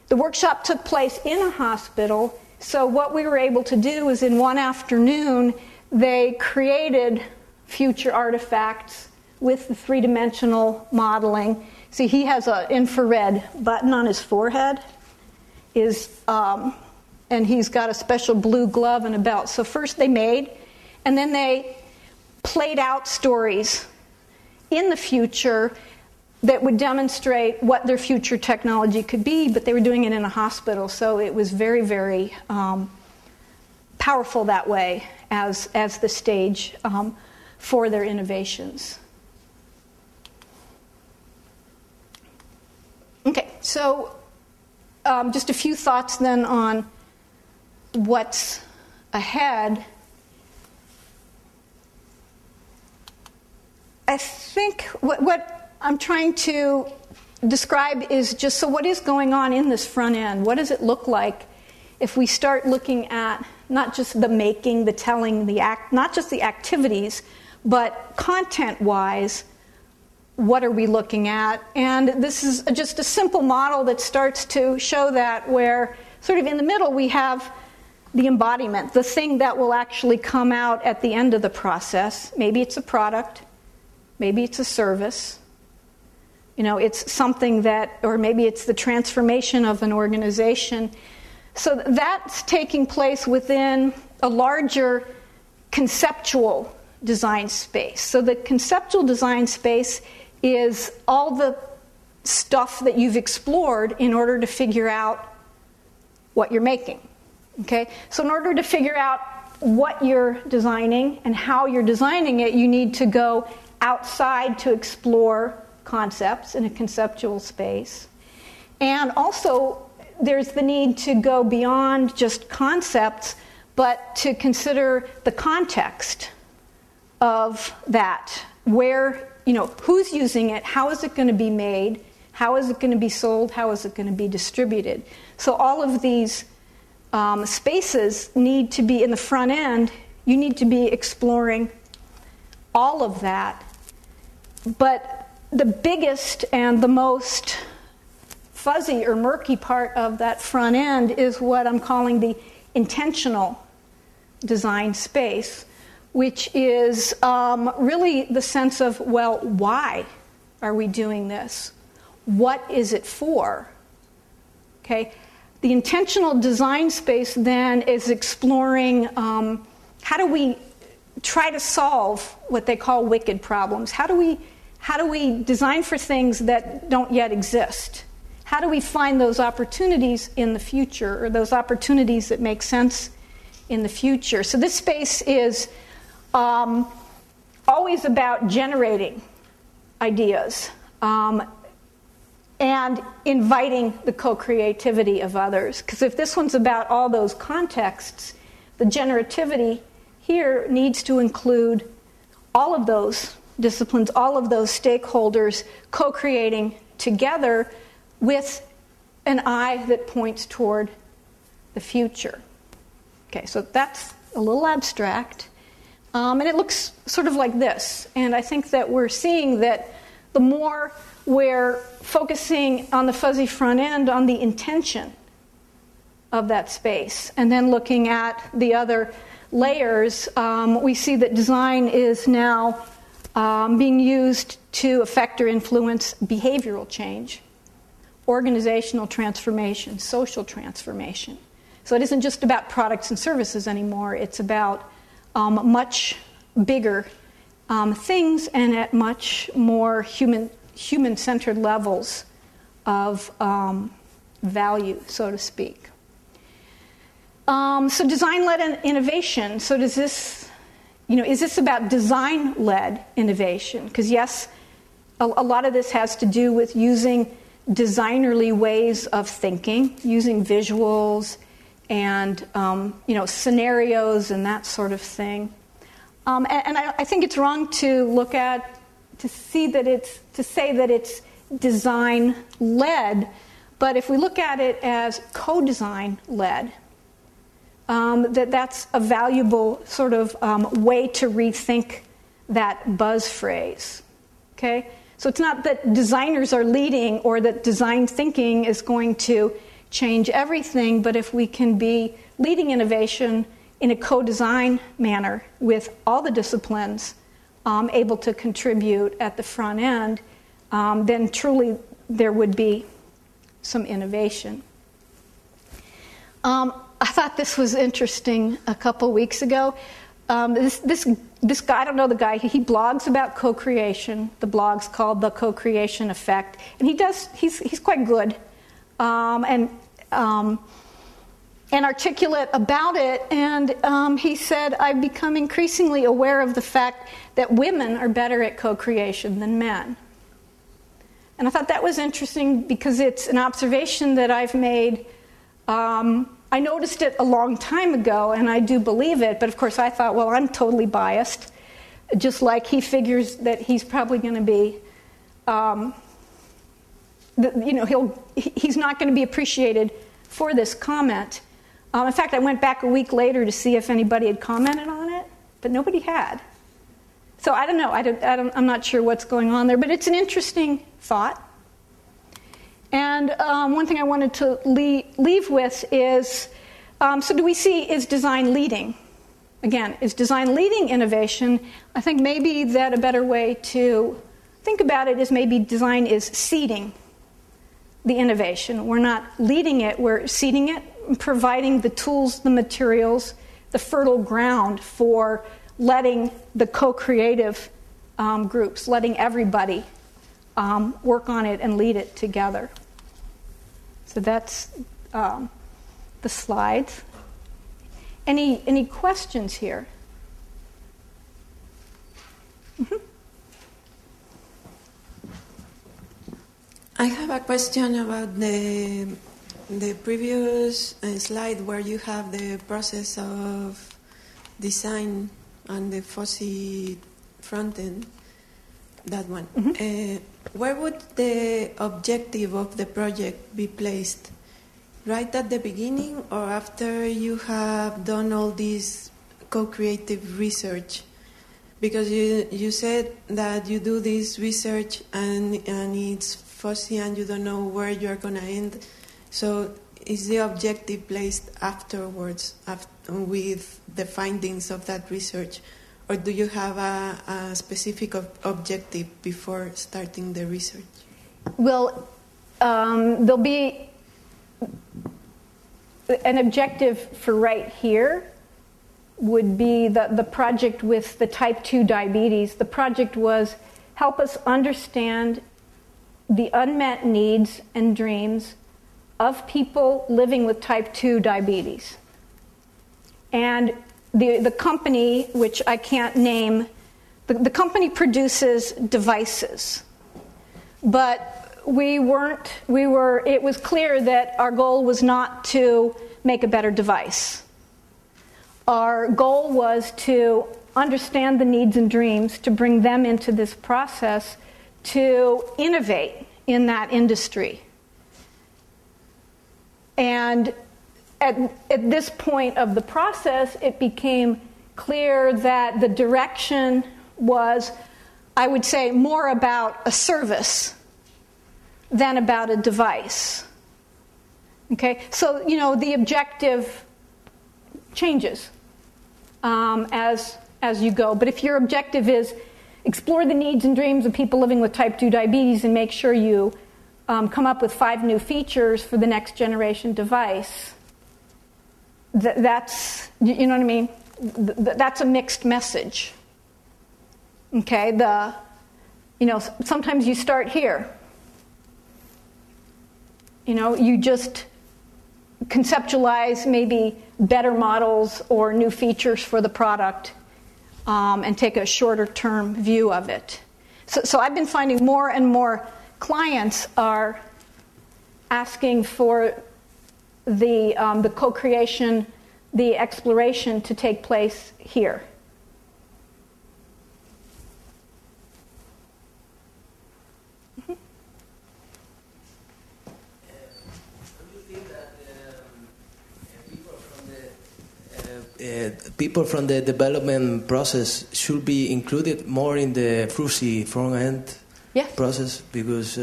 The workshop took place in a hospital, so what we were able to do is in one afternoon, they created future artifacts with the three-dimensional modeling. See, he has an infrared button on his forehead, and he's got a special blue glove and a belt. So first they made, and then they played out stories in the future that would demonstrate what their future technology could be, but they were doing it in a hospital, so it was very, very powerful that way as the stage for their innovations. Okay, so just a few thoughts then on what's ahead. I think what I'm trying to describe is just, so what is going on in this front end? What does it look like if we start looking at not just the making, the telling, not just the activities, but content-wise, what are we looking at? And this is just a simple model that starts to show that, where sort of in the middle we have the embodiment, the thing that will actually come out at the end of the process. Maybe it's a product, maybe it's a service, it's something that, or maybe it's the transformation of an organization. So that's taking place within a larger conceptual design space. So the conceptual design space is all the stuff that you've explored in order to figure out what you're making. Okay? So in order to figure out what you're designing and how you're designing it, you need to go outside to explore concepts in a conceptual space. And also, there's the need to go beyond just concepts, but to consider the context of that. Where, who's using it, how is it going to be made, how is it going to be sold, how is it going to be distributed. So all of these spaces need to be in the front end. You need to be exploring all of that. But the biggest and the most fuzzy or murky part of that front end is what I'm calling the intentional design space, which is really the sense of, well, why are we doing this? What is it for? Okay. The intentional design space then is exploring how do we try to solve what they call wicked problems. How do we design for things that don't yet exist? How do we find those opportunities in the future, or those opportunities that make sense in the future? So this space is always about generating ideas and inviting the co-creativity of others. Because if this one's about all those contexts, the generativity here needs to include all of those disciplines, all of those stakeholders co-creating together with an eye that points toward the future. Okay, so that's a little abstract. And it looks sort of like this. And I think that we're seeing that the more we're focusing on the fuzzy front end, on the intention of that space, and then looking at the other layers, we see that design is now being used to affect or influence behavioral change, organizational transformation, social transformation. So it isn't just about products and services anymore. It's about much bigger things and at much more human-centered levels of value, so to speak. So design-led innovation. So does this, is this about design-led innovation? Because yes, a lot of this has to do with using designerly ways of thinking, using visuals and scenarios and that sort of thing. And I think it's wrong to say that it's design-led, but if we look at it as co-design-led, that's a valuable sort of way to rethink that buzz phrase. Okay? So it's not that designers are leading or that design thinking is going to change everything, but if we can be leading innovation in a co-design manner with all the disciplines able to contribute at the front end, then truly there would be some innovation. I thought this was interesting a couple weeks ago. This guy, I don't know the guy, he blogs about co-creation. The blog's called The Co-creation Effect. And he's quite good and articulate about it. And he said, I've become increasingly aware of the fact that women are better at co-creation than men. And I thought that was interesting because it's an observation that I've made. I noticed it a long time ago, and I do believe it, but of course I thought, well, I'm totally biased, just like he figures that he's probably going to be, he's not going to be appreciated for this comment. In fact, I went back a week later to see if anybody had commented on it, but nobody had. So I don't know, I'm not sure what's going on there, but it's an interesting thought. And one thing I wanted to leave with is, so do we see, is design leading? Again, is design leading innovation? I think maybe that a better way to think about it is maybe design is seeding the innovation. We're not leading it, we're seeding it, providing the tools, the materials, the fertile ground for letting the co-creative groups, letting everybody work on it and lead it together. So that's the slides. Any questions here? Mm-hmm. I have a question about the previous slide where you have the process of design and the fuzzy front end. That one. Mm-hmm. Where would the objective of the project be placed? Right at the beginning or after you have done all this co-creative research? Because you said that you do this research and it's fuzzy and you don't know where you're going to end. So is the objective placed afterwards with the findings of that research? Or do you have a specific objective before starting the research? Well, there'll be an objective for right here would be the project with the type 2 diabetes. The project was help us understand the unmet needs and dreams of people living with type 2 diabetes. And the company, which I can't name, the company produces devices. But it was clear that our goal was not to make a better device. Our goal was to understand the needs and dreams, to bring them into this process, to innovate in that industry. And at this point of the process, it became clear that the direction was, I would say, more about a service than about a device. Okay? So, the objective changes as you go. But if your objective is explore the needs and dreams of people living with type 2 diabetes and make sure you come up with 5 new features for the next generation device, that's, you know what I mean? That's a mixed message. Okay, sometimes you start here. You just conceptualize maybe better models or new features for the product and take a shorter term view of it. So I've been finding more and more clients are asking for the co-creation, the exploration to take place here. People from the development process should be included more in the fuzzy front-end process, because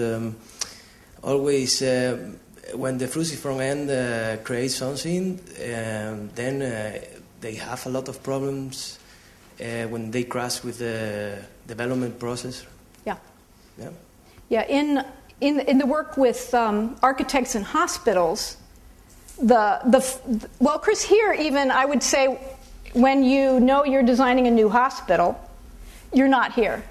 always when the fuzzy front-end creates something, then they have a lot of problems when they crash with the development process. In the work with architects and hospitals, well, Chris, here even I would say when you're designing a new hospital, you're not here.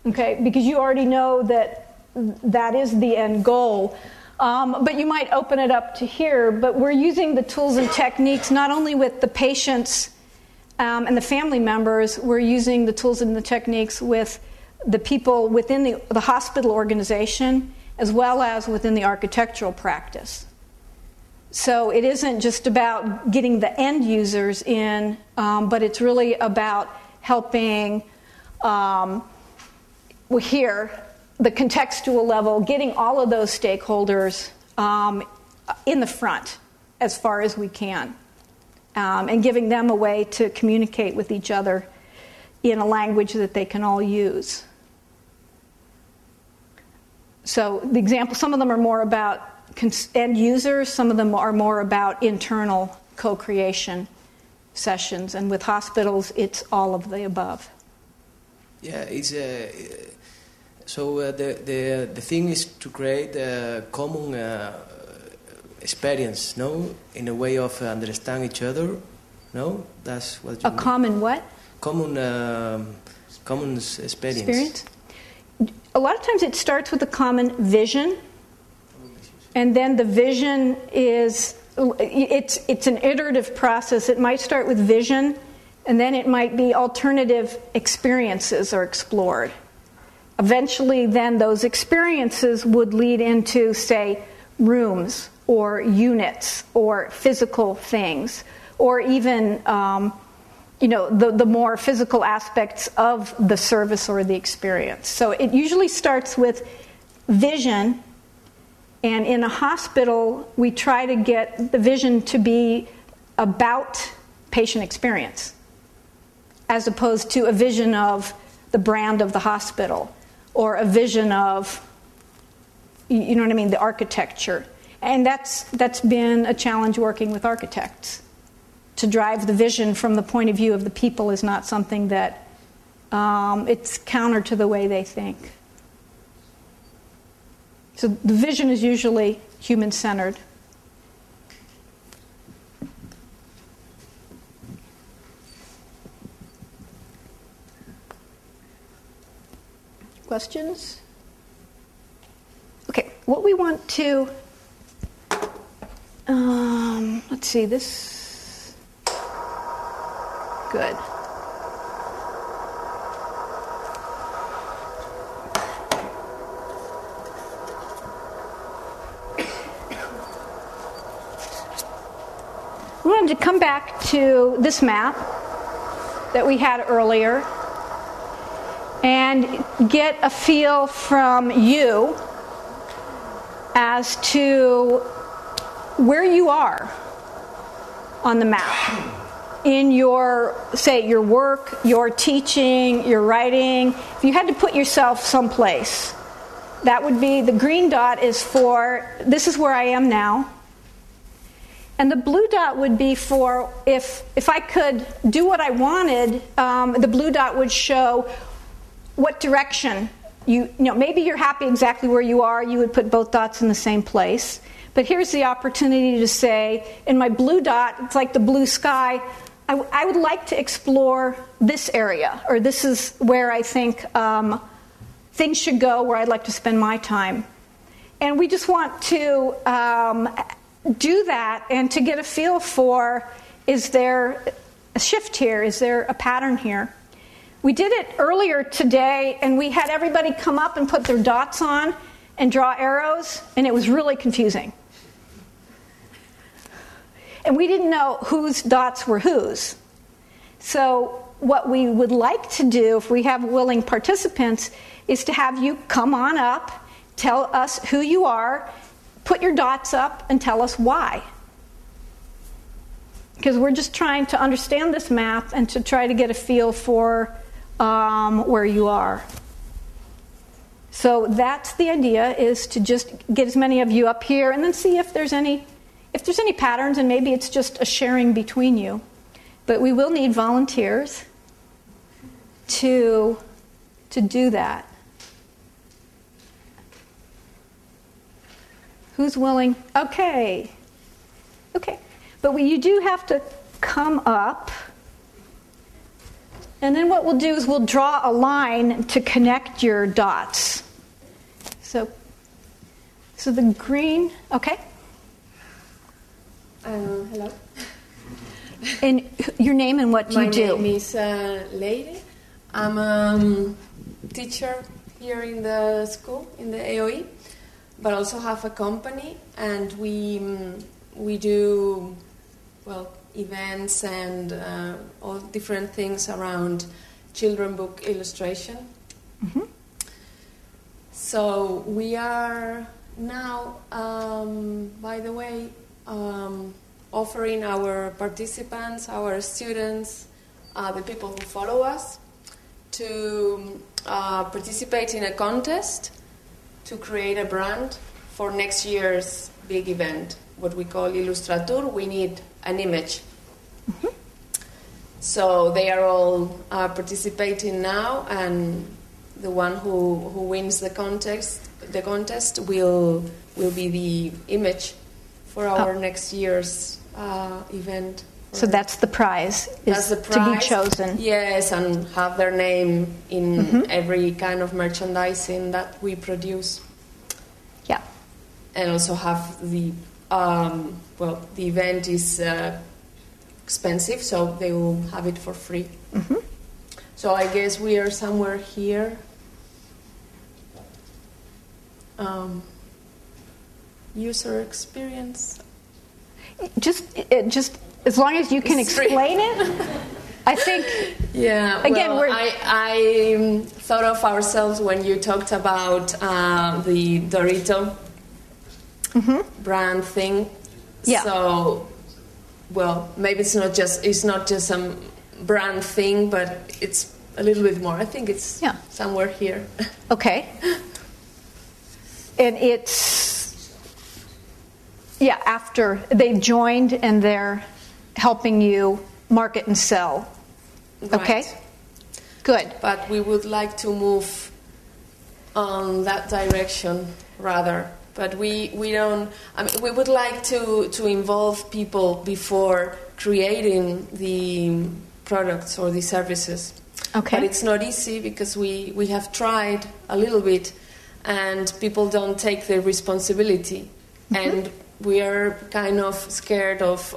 Okay, because you already know that is the end goal. But you might open it up to here, but we're using the tools and techniques not only with the patients and the family members, we're using the tools and the techniques with the people within the hospital organization as well as within the architectural practice. So it isn't just about getting the end users in, but it's really about helping here, the contextual level, getting all of those stakeholders in the front as far as we can, and giving them a way to communicate with each other in a language that they can all use. So the example, some of them are more about end users, some of them are more about internal co-creation sessions, and with hospitals, it's all of the above. Yeah, it's so the thing is to create a common experience, no, in a way of understand each other, no, that's what you mean. Common what? Common experience. A lot of times it starts with a common vision. And then the vision is, it's an iterative process. It might start with vision, and then it might be alternative experiences are explored. Eventually, then those experiences would lead into, say, rooms or units or physical things, or even, the more physical aspects of the service or the experience. So it usually starts with vision. And in a hospital, we try to get the vision to be about patient experience, as opposed to a vision of the brand of the hospital, or a vision of, the architecture. And that's been a challenge working with architects. To drive the vision from the point of view of the people is not something that, it's counter to the way they think. So the vision is usually human-centered. Questions? Okay, what we want to, let's see, this, good. We wanted to come back to this map that we had earlier and get a feel from you as to where you are on the map in your, say, your work, your teaching, your writing. If you had to put yourself someplace, that would be, the green dot is for, this is where I am now. And the blue dot would be for, if I could do what I wanted, the blue dot would show what direction maybe you're happy exactly where you are, you would put both dots in the same place. But here's the opportunity to say, in my blue dot, it's like the blue sky, I would like to explore this area, or this is where I think things should go, where I'd like to spend my time. And we just want to do that and to get a feel for, is there a shift here? Is there a pattern here? We did it earlier today, and we had everybody come up and put their dots on and draw arrows, and it was really confusing. And we didn't know whose dots were whose. So what we would like to do, if we have willing participants, is to have you come on up, tell us who you are, put your dots up, and tell us why. Because we're just trying to understand this map and to try to get a feel for where you are. So that's the idea, is to just get as many of you up here and then see if there's any patterns, and maybe it's just a sharing between you. But we will need volunteers to do that. Who's willing? Okay. But you do have to come up. And then what we'll do is we'll draw a line to connect your dots. So the green, okay? Hello. And your name and what you do? My name is Leire. I'm a teacher here in the school, in the AOE, but also have a company, and we do, events and all different things around children book illustration. Mm-hmm. So we are now, by the way, offering our participants, our students, the people who follow us, to participate in a contest to create a brand for next year's big event, what we call Illustratur. We need an image. Mm-hmm. So they are all participating now, and the one who wins the contest will be the image for our next year's event. So that's the prize, is the prize, to be chosen. Yes, and have their name in every kind of merchandising that we produce. Yeah. And also have the event is expensive, so they will have it for free. Mm-hmm. So I guess we are somewhere here. User experience. Just as long as you can explain it. I think. Yeah. Again, I thought of ourselves when you talked about the Dorito brand thing. Yeah. So, maybe it's not just some brand thing, but it's a little bit more. I think it's somewhere here. Okay. And it's after they've joined and they're helping you market and sell. Right. Okay. Good. But we would like to move on that direction rather. But we don't. I mean, we would like to involve people before creating the products or the services. Okay. But it's not easy because we have tried a little bit, and people don't take the responsibility, and we are kind of scared of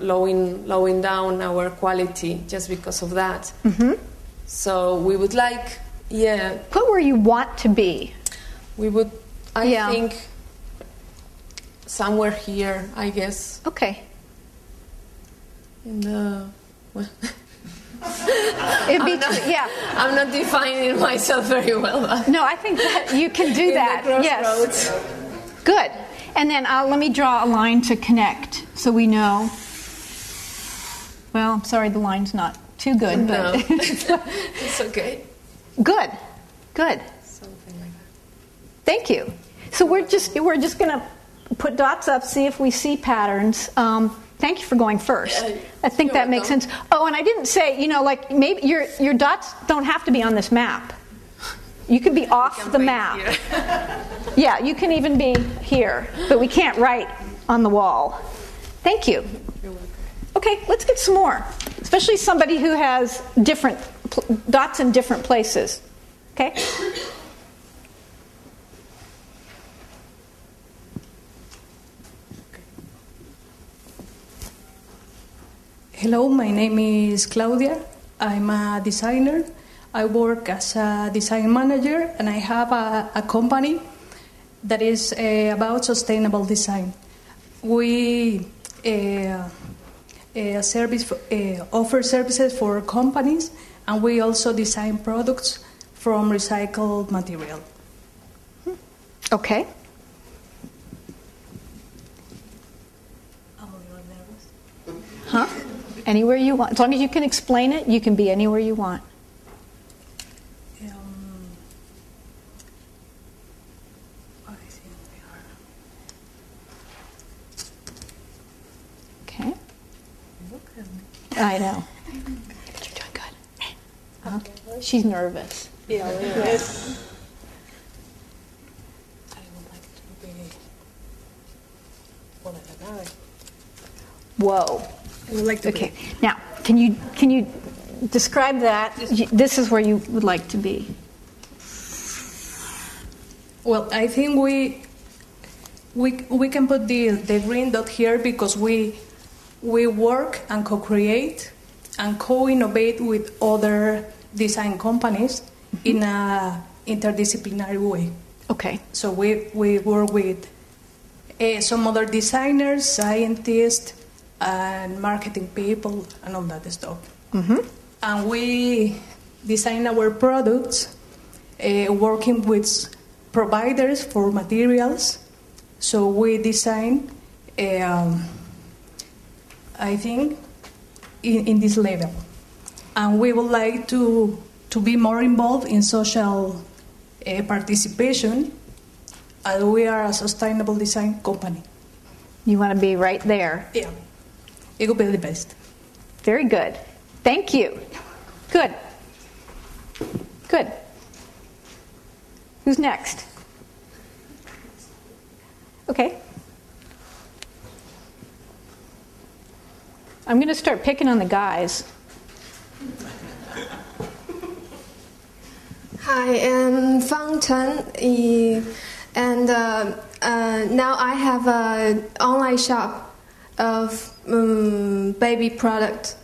lowering down our quality just because of that. Mm-hmm. So we would like, put where you want to be. We would. I think somewhere here, I guess. Okay. In the I'm not defining myself very well. But no, I think that you can do that. Yes. Good. And then let me draw a line to connect so we know. Well, I'm sorry, the line's not too good, but it's okay. Good. Something like that. Thank you. So we're just going to put dots up, see if we see patterns. Thank you for going first. I think that makes sense. Oh, and I didn't say, maybe your dots don't have to be on this map. You could be off the map. Yeah, you can even be here, but we can't write on the wall. Thank you. Okay, let's get some more, especially somebody who has different dots in different places. Okay? Hello, my name is Claudia. I'm a designer. I work as a design manager, and I have a company that is about sustainable design. We offer services for companies, and we also design products from recycled material. Okay. Huh? Anywhere you want. As long as you can explain it, you can be anywhere you want. Okay. I know. You're doing good. Huh? She's nervous. Yeah, yes. I would like to be one of the guys. Whoa. I would like to okay. Now, can you describe that? This is where you would like to be. Well, I think we can put the green dot here because we work and co-create and co-innovate with other design companies in a interdisciplinary way. Okay. So we work with some other designers, scientists, and marketing people, and all that stuff. Mm-hmm. And we design our products working with providers for materials. So we design, I think, in this level. And we would like to be more involved in social participation, as we are a sustainable design company. You want to be right there. Yeah. It would be the best. Very good. Thank you. Good. Good. Who's next? Okay. I'm going to start picking on the guys. Hi, I'm Fang Chen, and now I have an online shop of baby product,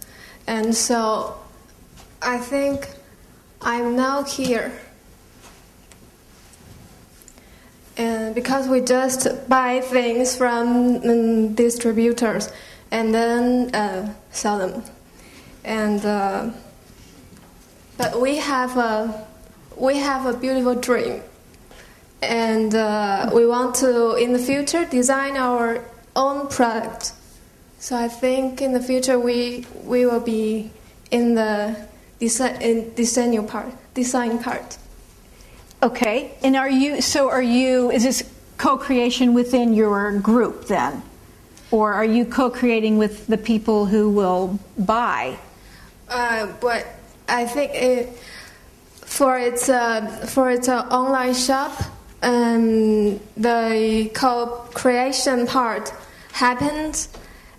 and so I think I'm now here, and because we just buy things from distributors and then sell them, and but we have a beautiful dream, and we want to in the future design our own product. So I think in the future we will be in the design part. Okay. And is this co-creation within your group then? Or are you co-creating with the people who will buy? But I think for its online shop, the co-creation part happens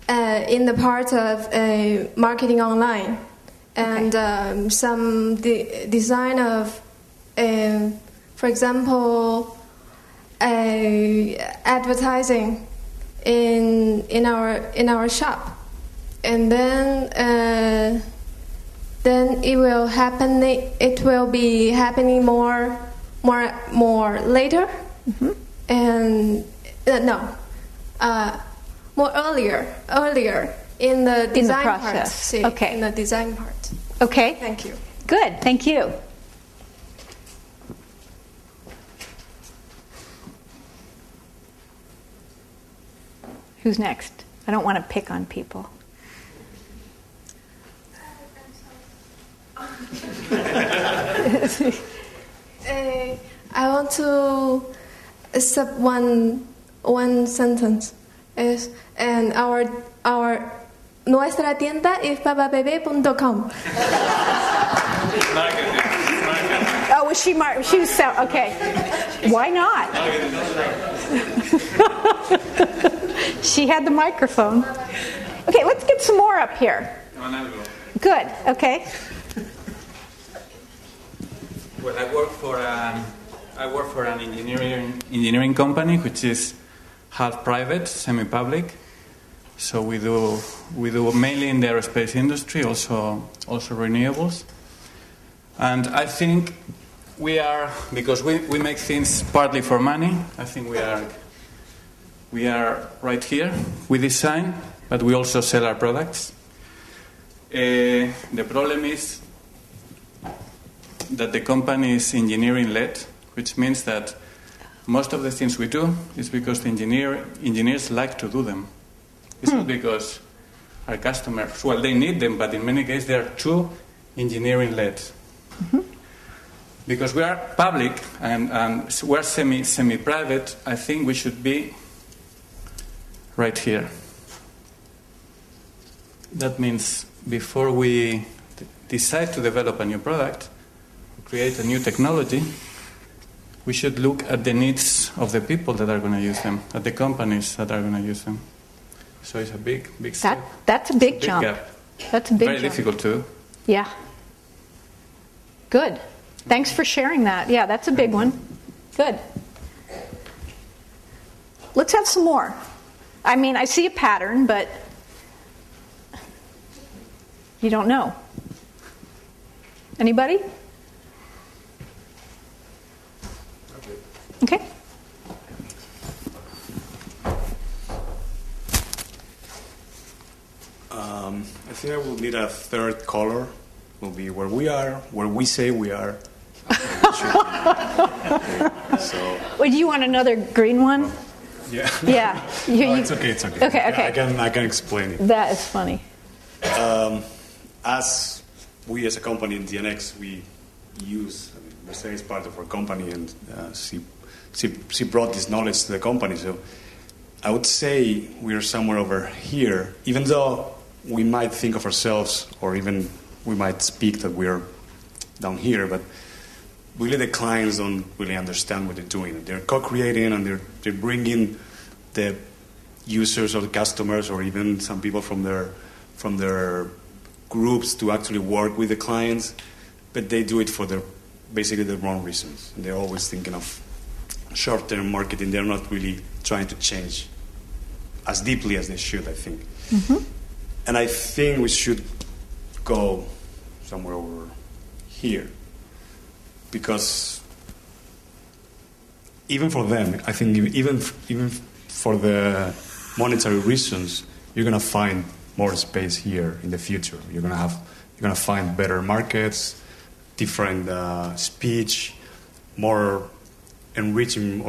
in the part of marketing online, and some design of, for example, advertising in our shop, and then it will happen. It will be happening more later, mm-hmm. and more earlier in the design process. part. Okay. In the design part. Okay. Thank you. Good. Thank you. Who's next? I don't want to pick on people. I want to sub one sentence. And nuestra tienda es papabebe.com. Oh, Oh, she was so, okay. Why not? She had the microphone. Okay, let's get some more up here. Good, okay. Well, I work for an engineering company which is half private, semi-public. So we do mainly in the aerospace industry, also renewables. And I think because we make things partly for money. I think we are right here. We design, but we also sell our products. The problem is that the company is engineering-led, which means that most of the things we do is because the engineers like to do them. It's not because our customers, well, they need them, but in many cases they are too engineering-led. Mm-hmm. Because we are public and we're semi-private, I think we should be right here. That means before we decide to develop a new product, create a new technology, we should look at the needs of the people that are going to use them, at the companies that are going to use them. So it's a big step. That's a big jump. Gap. That's a big Very jump. difficult to do. Yeah. Good. Thanks for sharing that. Yeah, that's a big one. Good. Let's have some more. I mean, I see a pattern, but you don't know. Anybody? Okay. I think I will need a third color. Will be where we are, where we say we are. So. Well, do you want another green one? Yeah. Yeah. It's okay. It's okay. Okay. I can explain it. That is funny. As a company in DNX, we use. Mercedes is part of our company, and she brought this knowledge to the company. So I would say we are somewhere over here, even though we might think of ourselves, or even we might speak that we're down here, but really the clients don't really understand what they're doing. They're co-creating, and they're bringing the users or the customers, or even some people from their groups to actually work with the clients, but they do it for basically the wrong reasons. And they're always thinking of short-term marketing. They're not really trying to change as deeply as they should, I think. Mm-hmm. And I think we should go somewhere over here, because even for them, I think even for the monetary reasons, you're going to find more space here in the future. You're going to find better markets, different speech, more enriching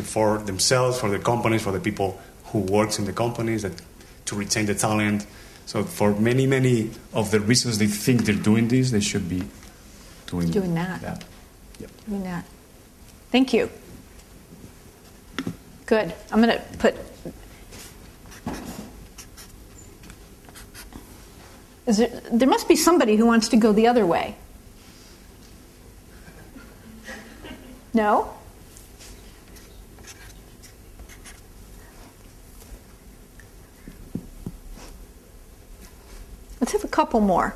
for themselves, for the companies, for the people who works in the companies, to retain the talent. So for many of the reasons they think they're doing this, they should be doing that. Yep. Doing that. Thank you. Good. I'm going to put... There must be somebody who wants to go the other way. No? Let's have a couple more.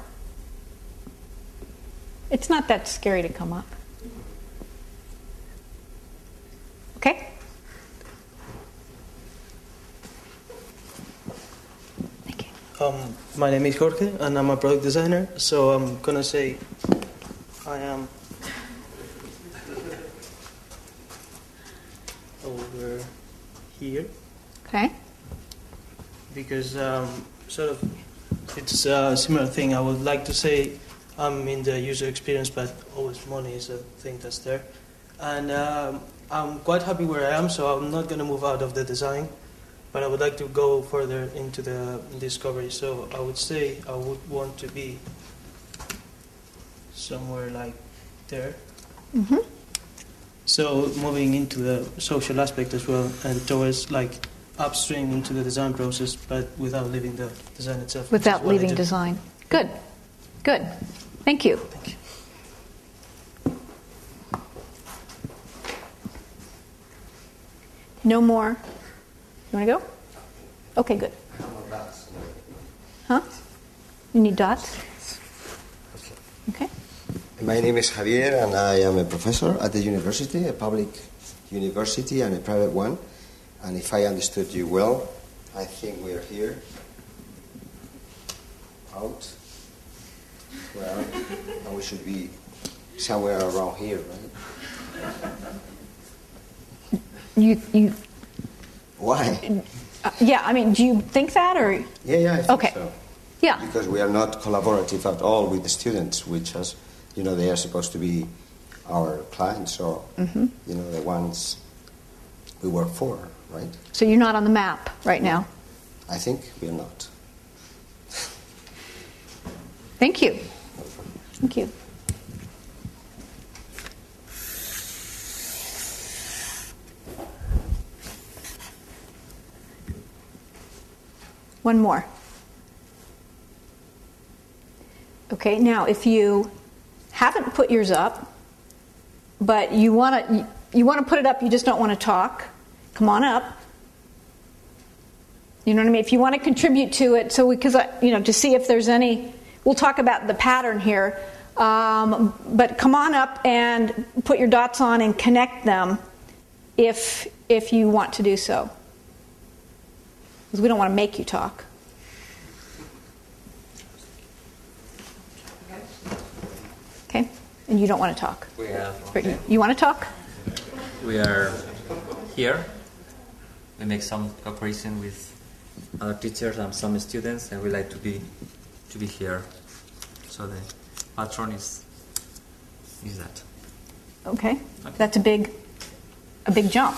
It's not that scary to come up. Okay? Thank you. My name is Jorge, and I'm a product designer, so I'm going to say I am over here. Okay. Because sort of it's a similar thing. I would like to say I'm in the user experience, but always money is a thing that's there. And I'm quite happy where I am, so I'm not going to move out of the design, but I would like to go further into the discovery. So I would say I would want to be somewhere like there. Mm-hmm. So moving into the social aspect as well, and towards like upstream into the design process, but without leaving the design itself. Without leaving design. Good. Good. Thank you. Thank you. No more. You want to go? Okay, good. Huh? You need dots? Okay. My name is Javier, and I am a professor at the university, a public university and a private one. And if I understood you well, I think we are here. Out. Well, and we should be somewhere around here, right? You. Why? Yeah, I mean, do you think that, or? Yeah, I think okay. so. Yeah. Because we are not collaborative at all with the students, which has, they are supposed to be our clients or, the ones we work for, right? So you're not on the map right now? I think we are not. Thank you. Thank you. One more. Okay, now if you haven't put yours up, but you want to put it up, you just don't want to talk, come on up. You know what I mean? If you want to contribute to it, to see if there's any, we'll talk about the pattern here, but come on up and put your dots on and connect them if you want to do so. Because we don't want to make you talk. Okay? And you don't want to talk. You want to talk? We are here. We make some cooperation with other teachers and some students, and we like to be here. So the patron is that. Okay. That's a big jump.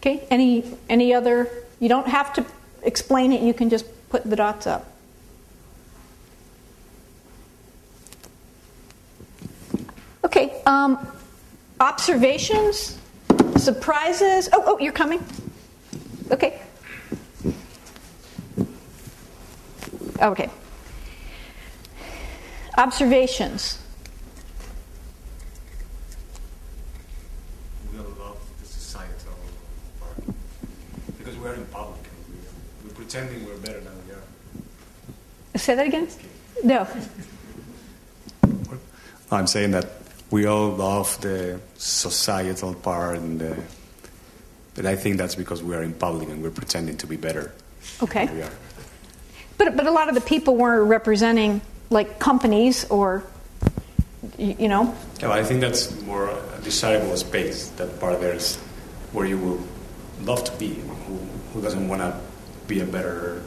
Okay, any other, you don't have to explain it, you can just put the dots up. Okay, observations, surprises, oh, you're coming? Okay. Okay. Observations. We're in public. We're pretending we're better than we are. Say that again? No. I'm saying that we all love the societal part, but I think that's because we are in public and we're pretending to be better Okay. than we are. But a lot of the people weren't representing like companies or, Yeah, but I think that's more a desirable space. That part there is where you will love to be. Who doesn't want to be a better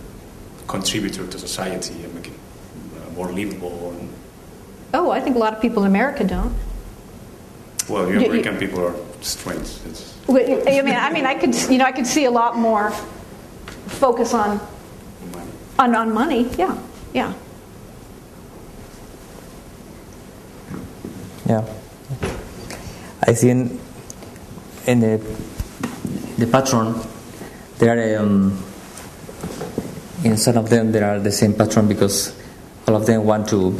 contributor to society and make it more livable? Oh, I think a lot of people in America don't. Well, you American people are strange. I mean, I could see a lot more focus on money. Yeah. Yeah. I think in the patron, there are in some of them there are the same patron because all of them want to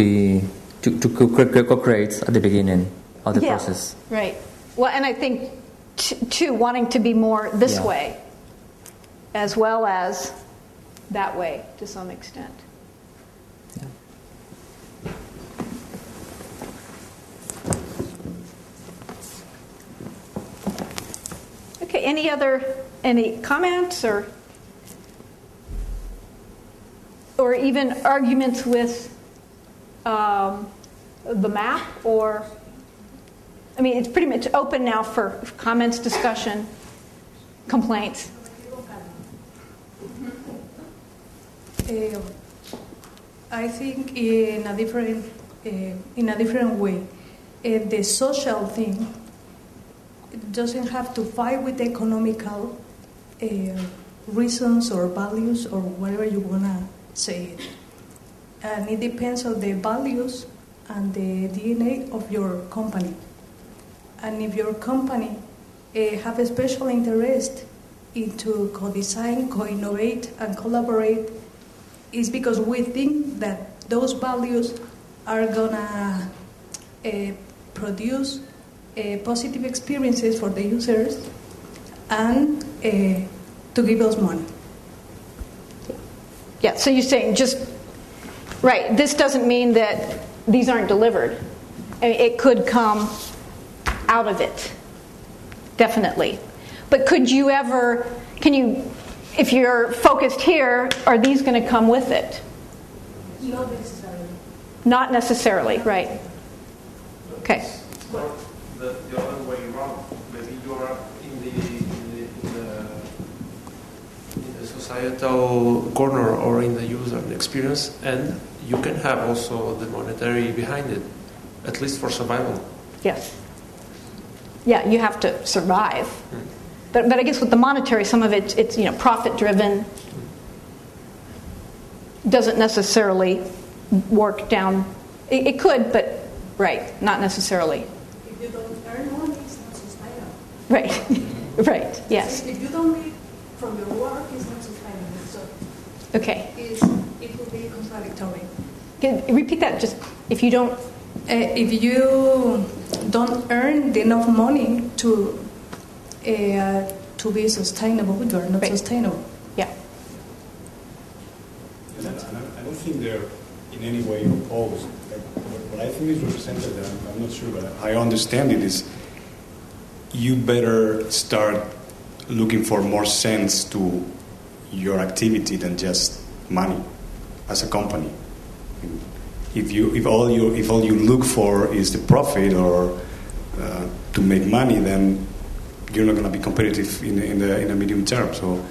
co-create at the beginning of the process. Right. Well, and I think too wanting to be more this way, as well as that way to some extent. Yeah. Okay. Any comments or even arguments with the map? Or I mean, it's pretty much open now for comments, discussion, complaints. I think in a different way, the social thing doesn't have to fight with economical reasons or values or whatever you wanna say it, and it depends on the values and the DNA of your company. And if your company have a special interest into co-design, co-innovate, and collaborate, it's because we think that those values are gonna produce positive experiences for the users and to give us money. Yeah, so you're saying right, this doesn't mean that these aren't delivered. I mean, it could come out of it, definitely. But could you ever, if you're focused here, are these going to come with it? Not necessarily. Not necessarily, right. Okay. The other way around. Maybe you are in the societal corner or in the user experience, and you can have also the monetary behind it, at least for survival. Yes. Yeah, you have to survive. But I guess with the monetary, some of it's profit driven. Doesn't necessarily work down. It could, but right, not necessarily. If you don't earn money, it's not sustainable. Right. Right. Yes. If you don't live from your work, it's not sustainable. So okay. It will be contradictory. Repeat that. Just if you don't. If you don't earn enough money to be sustainable, you are not sustainable. Yeah. I don't think they're in any way opposed. What I think is represented, and I'm not sure, but I understand it, is you better start looking for more sense to your activity than just money as a company. If all you look for is the profit or to make money, then you're not going to be competitive in the medium term. So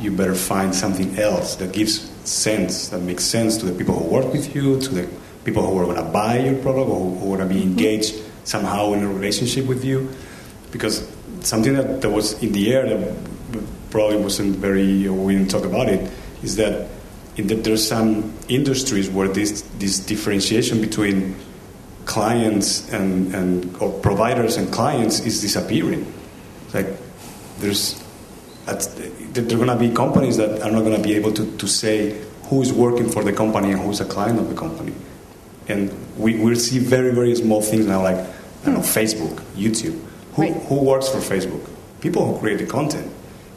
you better find something else that gives sense, that makes sense to the people who work with you, to the people who are going to buy your product or who are going to be engaged somehow in a relationship with you. Because something that was in the air that probably wasn't we didn't talk about it, is that there's some industries where this differentiation between clients or providers and clients is disappearing. Like there are going to be companies that are not going to be able to say who is working for the company and who is a client of the company. And we'll see very, very small things now, like Facebook, YouTube. Who works for Facebook? People who create the content.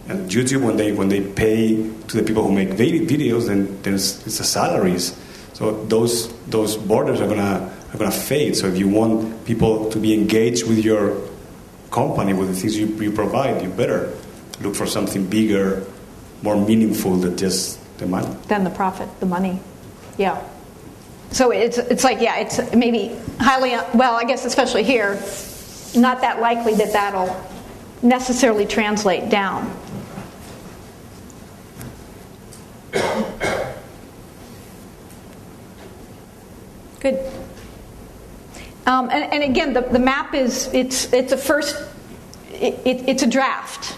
And YouTube, when they pay to the people who make videos, then it's the salaries. So those borders are gonna fade. So if you want people to be engaged with your company, with the things you provide, you better look for something bigger, more meaningful than just the money. Than the profit, the money. Yeah. So it's like, it's maybe highly, I guess especially here, not that likely that that'll necessarily translate down. Good. And again, the map it's a first, it's a draft.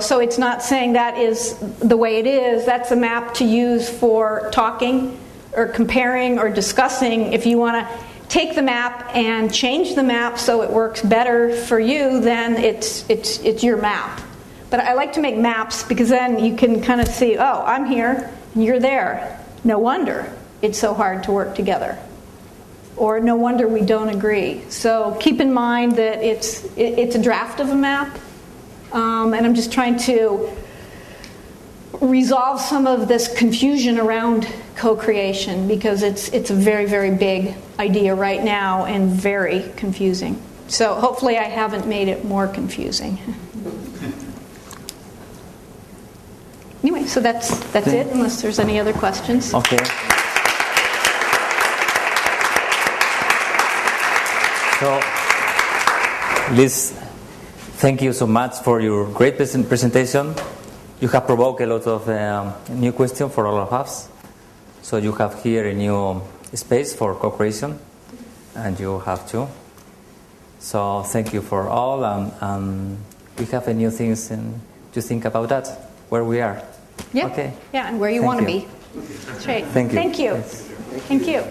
So it's not saying that is the way it is. That's a map to use for talking or comparing or discussing. If you want to take the map and change the map so it works better for you, then it's your map. But I like to make maps because then you can kind of see, oh, I'm here and you're there. No wonder it's so hard to work together. Or no wonder we don't agree. So keep in mind that it's a draft of a map. And I'm just trying to resolve some of this confusion around co-creation because it's a very, very big idea right now and very confusing. So hopefully I haven't made it more confusing. Anyway, so that's it, unless there's any other questions. Okay. So, Liz, thank you so much for your great presentation. You have provoked a lot of new questions for all of us. So you have here a new space for co-creation, and you have too. So thank you for all, and we have a new things to think about that, where we are. Yeah. Okay. Yeah, and where you want to be. That's right. Thank you. Thank you. Yes. Thank you.